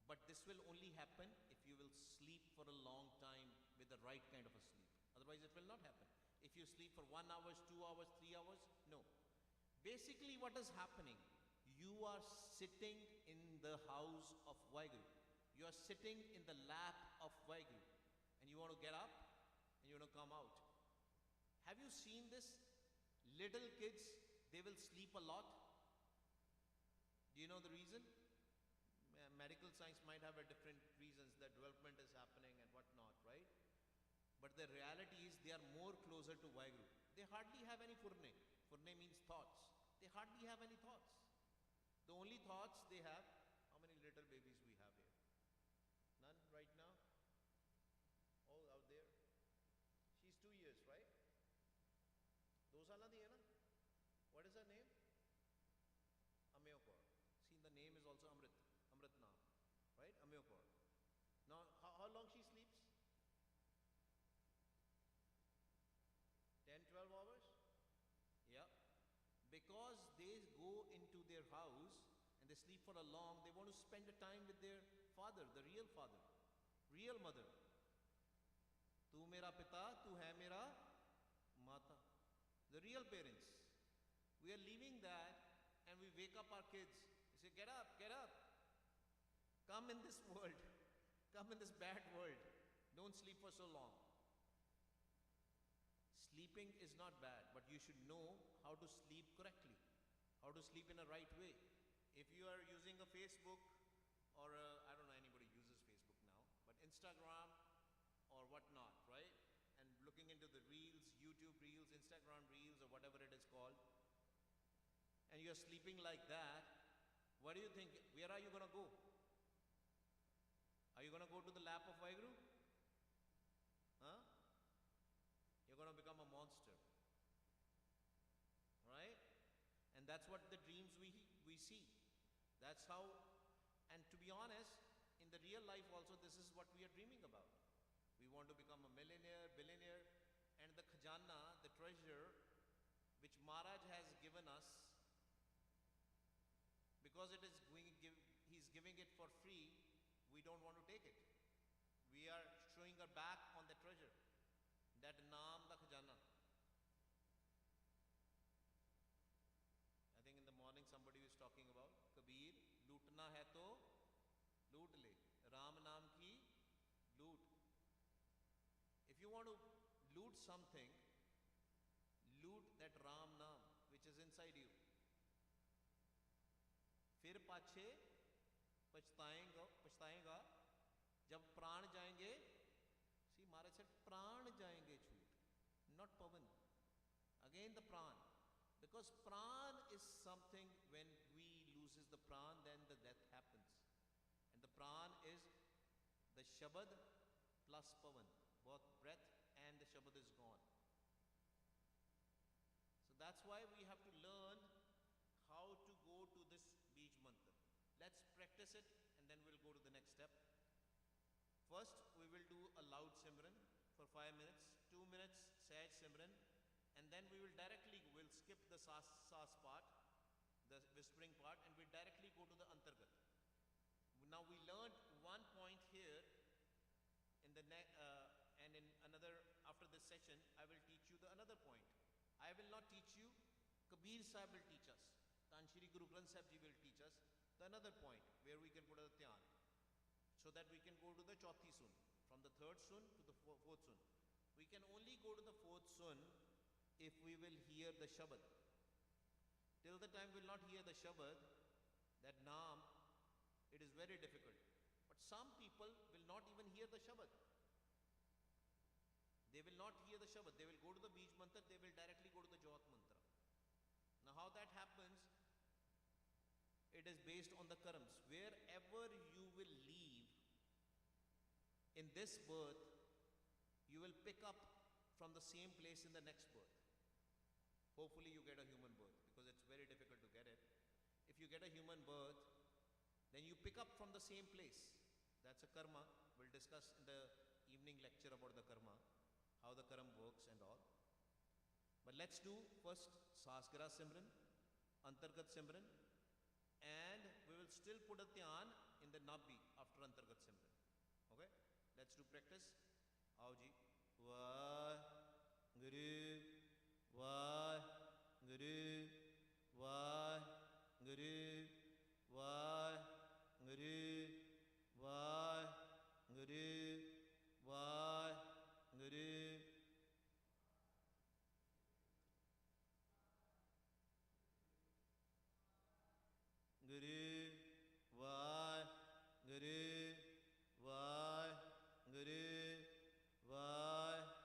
But this will only happen if you will sleep for a long time with the right kind of a sleep. Otherwise, it will not happen. If you sleep for 1 hour, 2 hours, 3 hours, no. Basically, what is happening? You are sitting in the house of Vaheguru. You are sitting in the lap of Vaheguru. And you want to get up and you want to come out. Have you seen this? Little kids, they will sleep a lot. Do you know the reason? Medical science might have a different reasons that development is happening and whatnot, right? But the reality is they are more closer to Vaheguru. They hardly have any furne. Furne means thoughts. They hardly have any thoughts. The only thoughts they have, how many little babies we have here? None right now? Oh, out there. She's 2 years, right? 2 saal di hai na? What is her name? Amyo Kaur. See, the name is also Amrit. Amrit Naam. Right? Amyo Kaur. Now, how long she sleeps? 10, 12 hours? Yeah. Because they go into their house and they sleep for a long, they want to spend the time with their father, the real father, real mother. Tu mera pita, tu hai mera mata. The real parents. We are leaving that and we wake up our kids. We say, get up, get up. Come in this world. Come in this bad world. Don't sleep for so long. Sleeping is not bad, but you should know how to sleep correctly, how to sleep in a right way. If you are using a Facebook or I don't know anybody uses Facebook now, but Instagram or whatnot, right? And looking into the reels, YouTube reels, Instagram reels, or whatever it is called, and you're sleeping like that, what do you think? Where are you going to go? Are you going to go to the lap of Vaheguru? Huh? You're going to become a monster. Right? And that's what the dreams we see. That's how, and to be honest, in the real life also, this is what we are dreaming about. We want to become a millionaire, billionaire, and the khajana, the treasure, which Maharaj has given us, because he's giving it for free, we don't want to take it. We are showing our back on the treasure, that naam da khajana. I think in the morning somebody was talking about Kabir, lootna hai to loot le, Ram naam ki loot. If you want to loot something, loot that Ram naam which is inside you. फिर पाछे पछताएगा जब प्राण जाएंगे. See, Maharaj said प्राण जाएंगे छूट, not pavan. Again the pran, because pran is something, when we loses the pran, then the death happens, and the pran is the shabad plus pavan, both breath and the shabad is gone. So that's why we have to learn how to go to this beej mantra. Let's practice it and then we'll go to the next step. First, we will do a loud simran for 5 minutes, 2 minutes sahaj simran, and then we'll skip the sas part, the whispering part, and we'll directly go to the antargat. Now we learned one point here in the and in another, after this session, I will teach you the another point. I will not teach you, Kabir Sahib will teach us. Tan Shri Guru Granth Sahib Ji will teach us the another point where we can put a dhyan, so that we can go to the chauthi sun, from the third sun to the fourth sun. We can only go to the fourth sun if we will hear the shabad. Till the time we will not hear the shabad, that naam, it is very difficult. But some people will not even hear the shabad. They will not hear the shabad. They will go to the beej mantra, they will directly go to the jot mantra. Now how that happens, it is based on the karams. Wherever you will leave in this birth, you will pick up from the same place in the next birth. Hopefully you get a human birth, because it's very difficult to get it. If you get a human birth, then you pick up from the same place. That's a karma. We'll discuss in the evening lecture about the karma, how the karma works and all. But let's do first Sasgira Simran, Antargat Simran, and we will still put a dhyan in the Nabbi after Antargat Simran. Okay? Let's do practice. Aao ji. Vaheguru, Vaheguru, Vaheguru, Vaheguru, Vaheguru, Vaheguru. Guru, Vaheguru, Vaheguru, Vaheguru.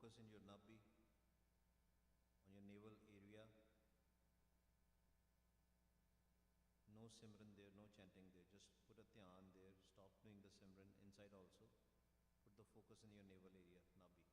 focus in your nabhi, on your navel area. No simran there, no chanting there. Just put a dhyan there. Stop doing the simran inside also. Put the focus in your navel area, nabhi.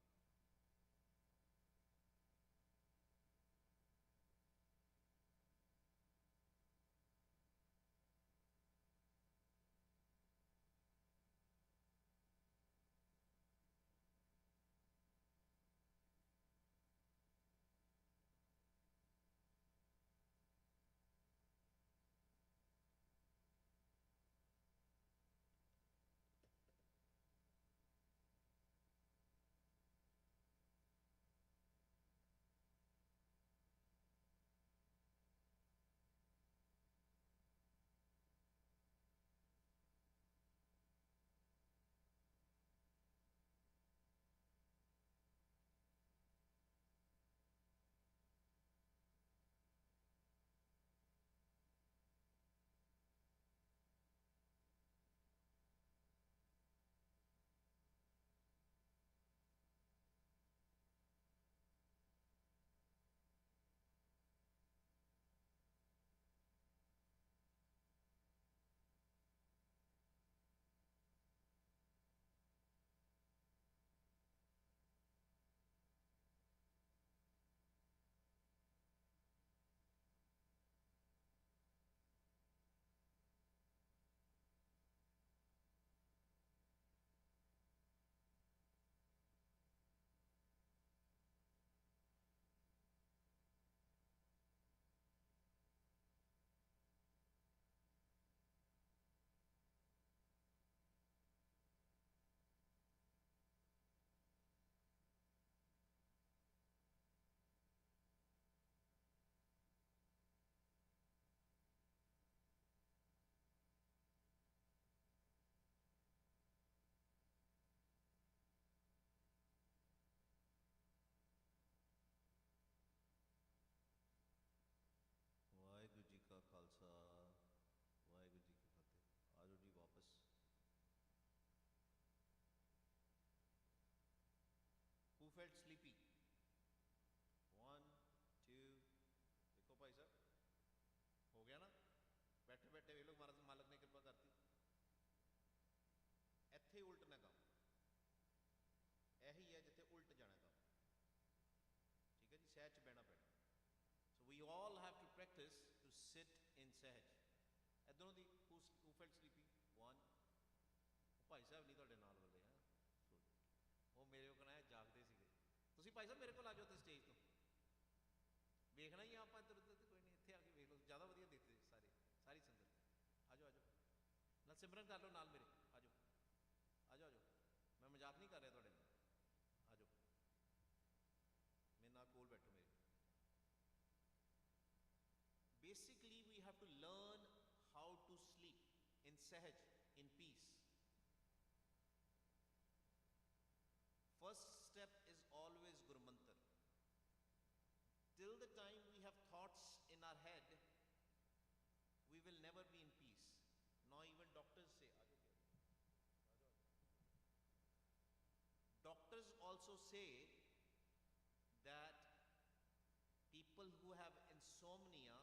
Waheguru ji का खालसा, वाहिगुरु जी की फतेह। आ जाओ जी वापस। Who felt sleepy? 1, 2। देखो भाई साहब, हो गया ना? बैठे बैठे वे लोग महाराज मालक ने कृपा करती। ਇੱਥੇ ਉਲਟਣਾ ਕੰਮ ਇਹੀ ਹੈ ਜਿੱਥੇ ਉਲਟ ਜਾਣਾ ਕੰਮ। ਠੀਕ ਹੈ ਜੀ, ਸਹਿਜ 'ਚ ਬਹਿਣਾ ਪੈਣਾ। So we all have to practice to sit in sahaj. ਇੱਧਰੋਂ ਦੀ who felt sleepy? 1। Bhai Sahib ਨਹੀਂ ਤੁਹਾਡੇ ਨਾਲ ਵਾਲੇ ਹੈ, ਉਹ ਮੇਰੇ ਕੋਲ ਆਏ ਜਾਗਦੇ ਸੀਗੇ। ਤੁਸੀਂ ਭਾਈ ਸਾਹਿਬ ਮੇਰੇ ਕੋਲ ਆ ਜਾਓ ਤੇ ਸਟੇਜ ਤੋਂ ਵੇਖਣਾ ਹੀ ਆ ਆਪਾਂ ਇੱਧਰ ਉੱਧਰ। ਕੋਈ ਨਹੀਂ, ਇੱਥੇ ਆ ਕੇ ਵੇਖ ਲਓ, ਜ਼ਿਆਦਾ ਵਧੀਆ ਦੇਖਦੇ ਸਾਰੇ, ਸਾਰੀ ਸੰਗਤ। ਆ ਜਾਓ ਆ ਜਾਓ, ਨਾਲ ਸਿਮਰਨ ਕਰ ਲਓ ਨਾਲ ਮੇਰੇ। ਆ ਜਾਓ ਆ ਜਾਓ ਆ ਜਾਓ, ਮੈਂ ਮਜ਼ਾਕ ਨਹੀਂ ਕਰ ਰਿਹਾ ਤੁਹਾਡੇ ਨਾਲ। ਆ ਜਾਓ ਮੇਰੇ ਨਾਲ ਕੋਲ ਬੈਠੋ ਮੇਰੇ। Basically, we have to learn how to sleep in sahaj, in peace. First step is always Guru Mantra. Till the time we have thoughts in our head, we will never be in peace. Now even doctors say, doctors also say that people who have insomnia,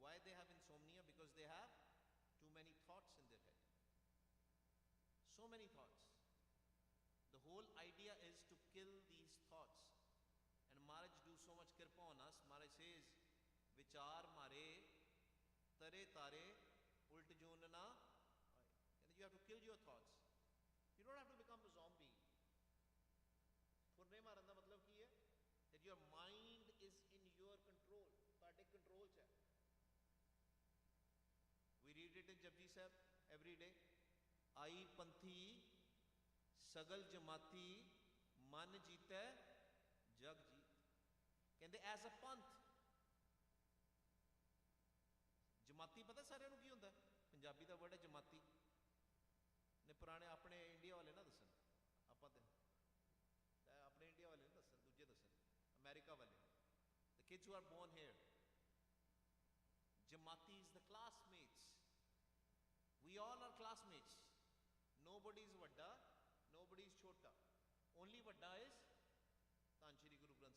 why they have insomnia? Because they have too many thoughts in their head. So many thoughts. The whole idea is to kill these thoughts. And Maharaj do so much kirpa on us. Maharaj says, Vichar mare, tare tare, ult junna. And you have to kill your thoughts. You don't have to become a zombie. Phurne maran da matlab ki hai? That your mind is in your control. Tade control cha. We read it in Japji Sahib every day. Ai panthi sagal jamati man jeeta jag jeet. ਕਹਿੰਦੇ as a ਪੰਥ। ਜਮਾਤੀ ਪਤਾ ਸਾਰਿਆਂ ਨੂੰ ਕੀ ਹੁੰਦਾ? ਪੰਜਾਬੀ ਦਾ word ਹੈ ਜਮਾਤੀ। ਨੇ ਪੁਰਾਣੇ ਆਪਣੇ India ਵਾਲੇ ਨਾ ਦੱਸਣ, ਆਪਾਂ ਤੇ ਆਪਣੇ ਇੰਡੀਆ ਵਾਲੇ ਨਹੀਂ ਦੱਸਣ, ਦੂਜੇ ਦੱਸਣ, ਅਮਰੀਕਾ ਵਾਲੇ। The kids who are born here, Jamatis, the classmates. We all are classmates. Nobody is vadda, nobody is chota. Only vadda is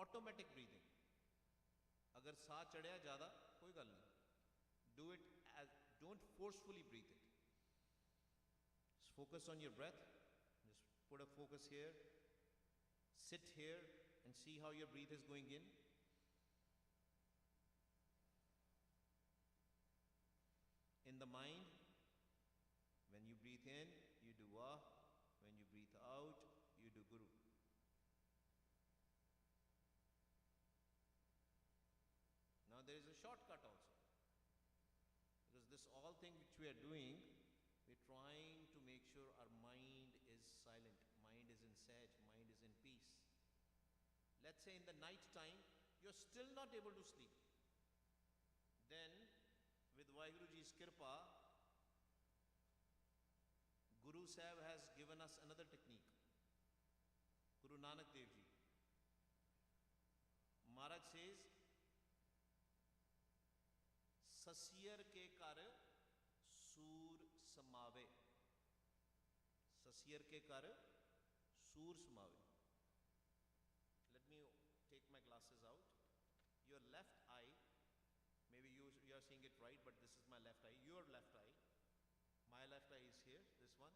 Automatic breathing. अगर साह चढ़िया ज़्यादा कोई गल नहीं. Do it as, don't forcefully breathe it. Just focus on your breath. Just put a focus here. Sit here and see how your breath is going in. In the mind, when you breathe in, you do Wah. When you breathe out, you do Guru. Now there is a shortcut also. Because this all thing which we are doing, we're trying to make sure our mind is silent, mind is in sage, mind is in peace. Let's say in the night time, you're still not able to sleep. Then, with Vaheguruji's Kirpa, Guru Sahib has given us another technique. Guru Nanak Dev Ji. Maharaj says, Sasiyar ke kar sur samave. Sasiyar ke kar sur samave. Let me take my glasses out. Your left eye, maybe you are seeing it right, but this is my left eye. Your left eye. My left eye is here, this one.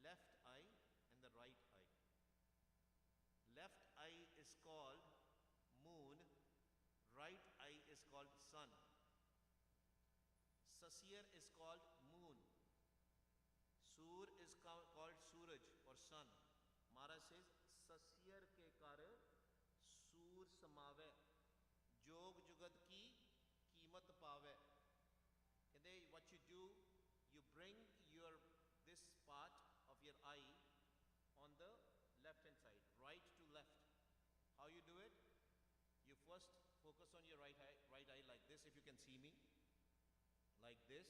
Left eye and the right eye. Left eye is called moon. Right eye is called sun. Sasiyar is called moon. Sur is called Suraj or sun. Maharaj says, Sasiyar ke kar sur samave. Jog jugat ki कीमत पावे. कहते what you do, you bring your this part of your eye on the left hand side, right to left. How you do it? You first focus on your right eye like this, if you can see me, like this,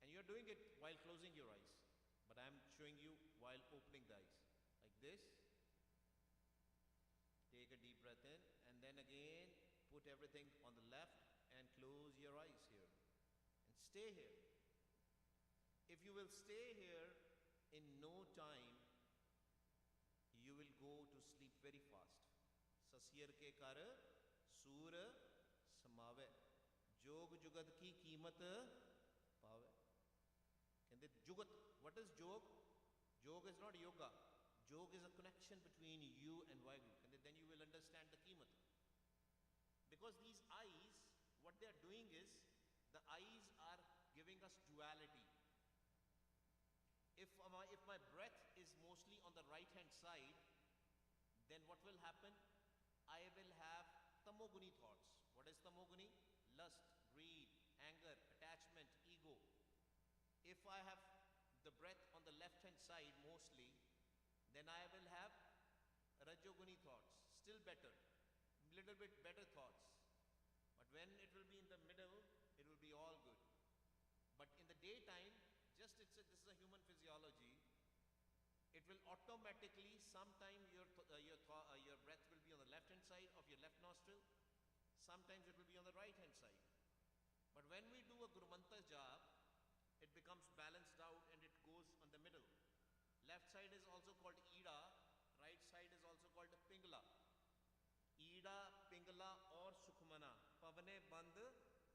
and you're doing it while closing your eyes, but I'm showing you while opening the eyes, like this. Take a deep breath in, and then again put everything on the left and close your eyes here and stay here. If you will stay here, in no time you will go to sleep very fast. Sasiyar ke kar sur samave. Jog jugat ki कीमत पावे. Kehte jugat, what is jog? Jog is not yoga. Jog is a connection between you and Vaheguru. And then you will understand the कीमत. Because these eyes, what they are doing is, the eyes are giving us duality. If my breath is mostly on the right hand side, then what will happen? I will have tamoguni thoughts. What is tamoguni? Lust, greed, anger, attachment, ego. If I have the breath on the left hand side mostly, then I will have rajoguni thoughts, still better, little bit better thoughts. But when it will be in the middle, it will be all good. But in the daytime, this is a human physiology. It will automatically, sometime your breath will be on the left hand side of your left nostril, sometimes it will be on the right hand side. But when we do a Guru Mantra job, it becomes balanced out and it goes on the middle. Left side is also called Ida, right side is also called Pingla. Ida, Pingla or Sukhmana, Pavane Band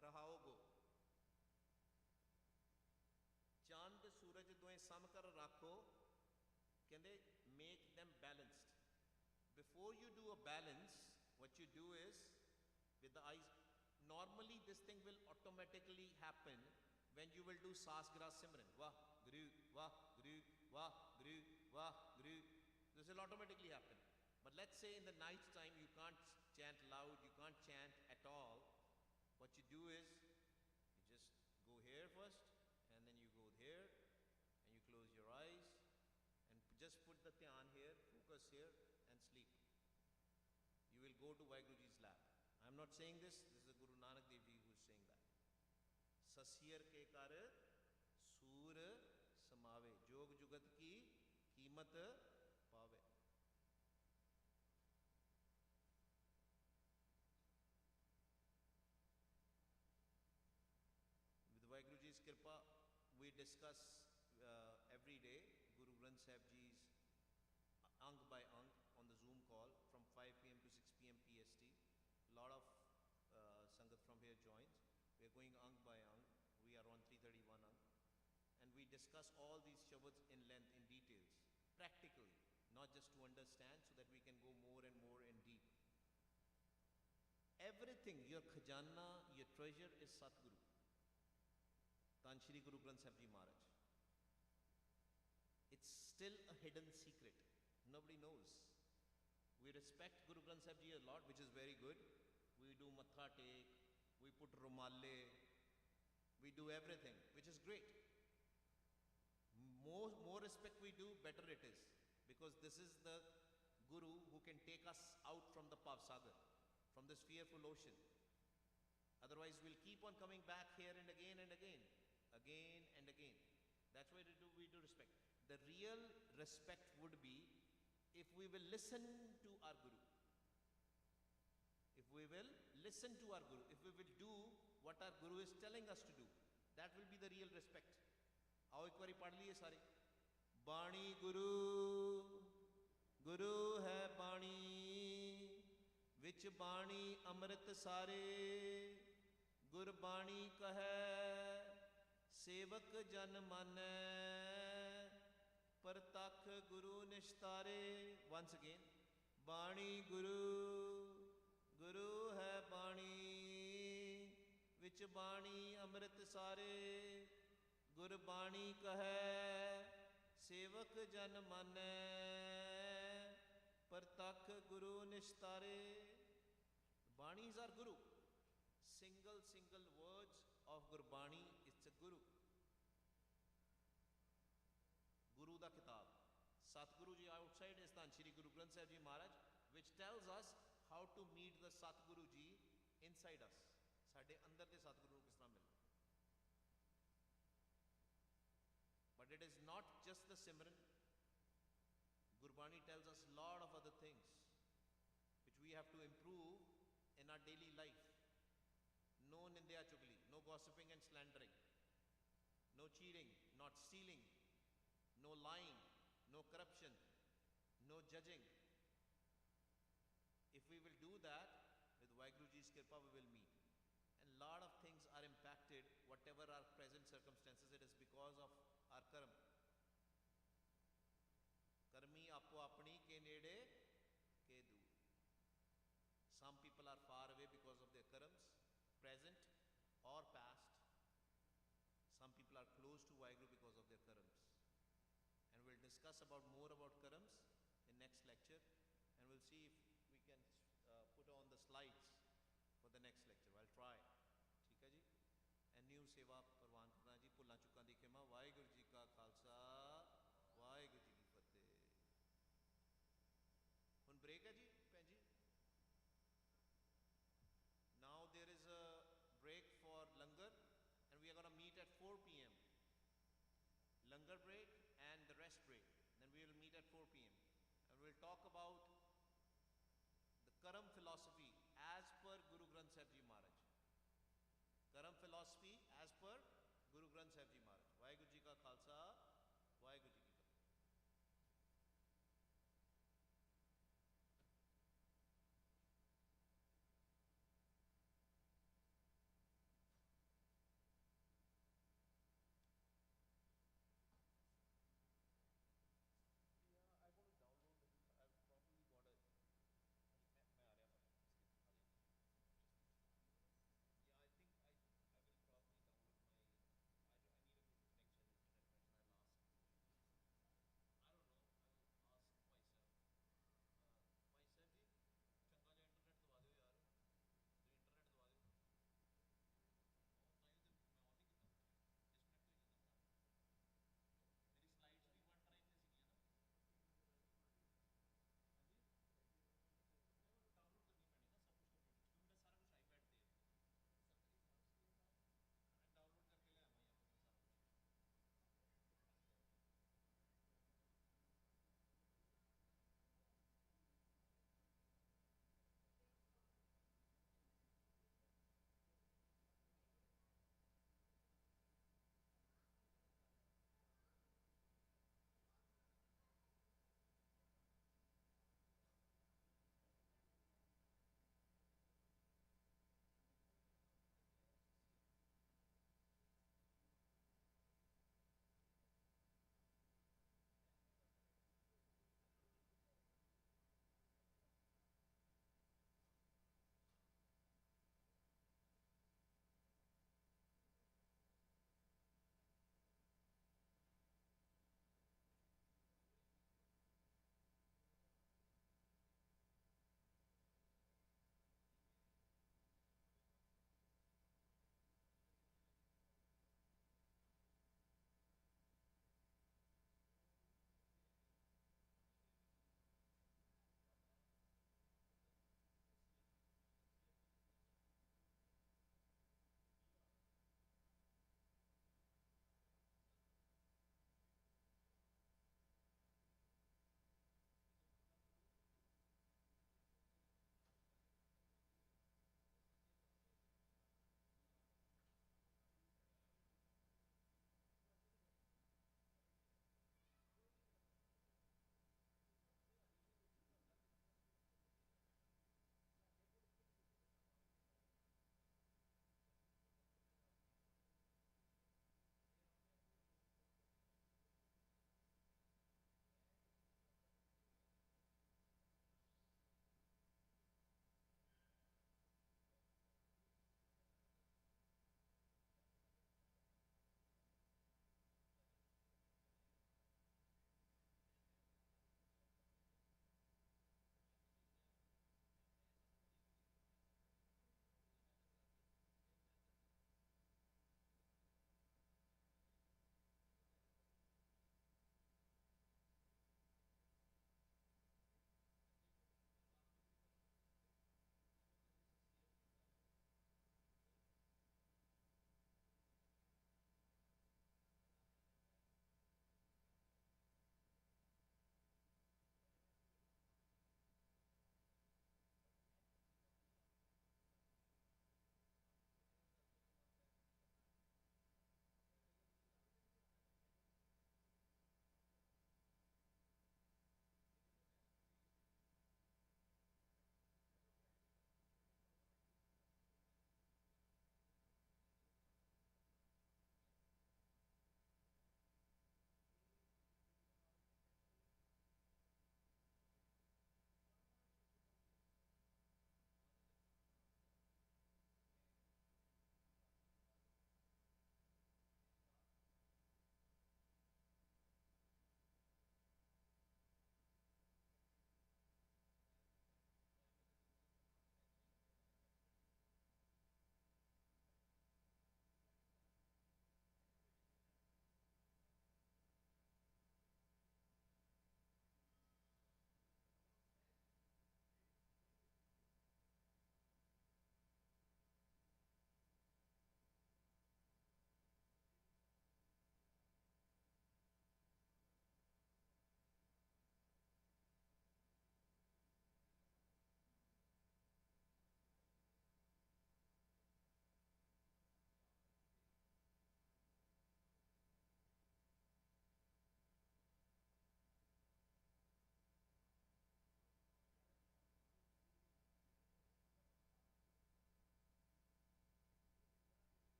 Rahaogo. Chand Suraj doye samkar rakho, kende make them balanced. Before you do a balance, what you do is, with the eyes, normally this thing will automatically happen when you will do Sasgra Simran. Wah, Guru, Wah, Guru, Wah, Guru, Wah, Guru. This will automatically happen. But let's say in the night time you can't chant loud, you can't chant at all. What you do is, you just go here first, and then you go here, and you close your eyes, and just put the dhyan here, focus here, and sleep. You will go to Vaheguruji's lap. I'm not saying this is the Guru Nanak Dev Ji who is saying that. Sasiyar ke kar sur samave. Jog jugat ki कीमत पावे. With Vaheguruji's Kirpa, we discuss every day Guru Granth Sahib Ji's ang by ang on the Zoom call from 5 p.m. to 6 p.m. PST. going ang by ang. We are on 331 ang. And we discuss all these shabads in length, in details, practically, not just to understand, so that we can go more and more in deep. Everything, your khajana, your treasure is Satguru. Tan Shri Guru Granth Sahib Ji Maharaj. It's still a hidden secret. Nobody knows. We respect Guru Granth Sahib Ji a lot, which is very good. We do matha take, we put rumalle, we do everything, which is great. More respect we do, better it is. Because this is the Guru who can take us out from the Pav Sagar, from this fearful ocean. Otherwise, we'll keep on coming back here and again and again. Again and again. That's why we do respect. The real respect would be if we will listen to our Guru. If we will listen to our Guru. If we will do what our Guru is telling us to do. That will be the real respect. आओ एक बारी पढ़ लिए सारे. बाणी गुरु, गुरु है बाणी, विच बाणी अमृत सारे, गुरबाणी कहे सेवक जन मानै, परतख गुरु निस्तारे. Once again, बाणी गुरु, गुरु है बाणी, विच बाणी अमृत सारे, गुरबाणी कहे सेवक जन मानै, परतख गुरु निस्तारे. Bani is our Guru. Single words of Gurbani is a Guru. Guru da Kitab. Satguru ji outside is Tan Shri Guru Granth Sahib Ji Maharaj, which tells us how to meet the Satguru ji inside us. Sade andar de Satguru kis tarah milna. But it is not just the Simran. Gurbani tells us a lot of other things which we have to improve in our daily life. No nindya chugli, no gossiping and slandering, no cheating, not stealing, no lying, no corruption, no judging. If we will do that, with Vaheguru Ji's Kirpa we will meet. And a lot of things are impacted, whatever our present circumstances, it is because of our karma. Karmi apo apni ke nede ke du. Some people are far away because of their karmas, present or past. Some people are close to Vaheguru because of their karmas. And we'll discuss more about karams in next lecture, and we'll see if we can put on the slides for the next lecture. I'll try. ठीक है जी. And new सेवा परवान करना जी. भुल्लां चुकां दी खेमा. वाहिगुरू जी का खालसा, वाहिगुरू जी की फतेह. हुण break है जी भैन जी. Now there is a break for langar, and we are going to meet at 4 p.m. Langar break and the rest break. Then we will meet at 4 p.m. and we'll talk about the Karam philosophy as per Guru Granth Sahib Ji Maharaj. Karam philosophy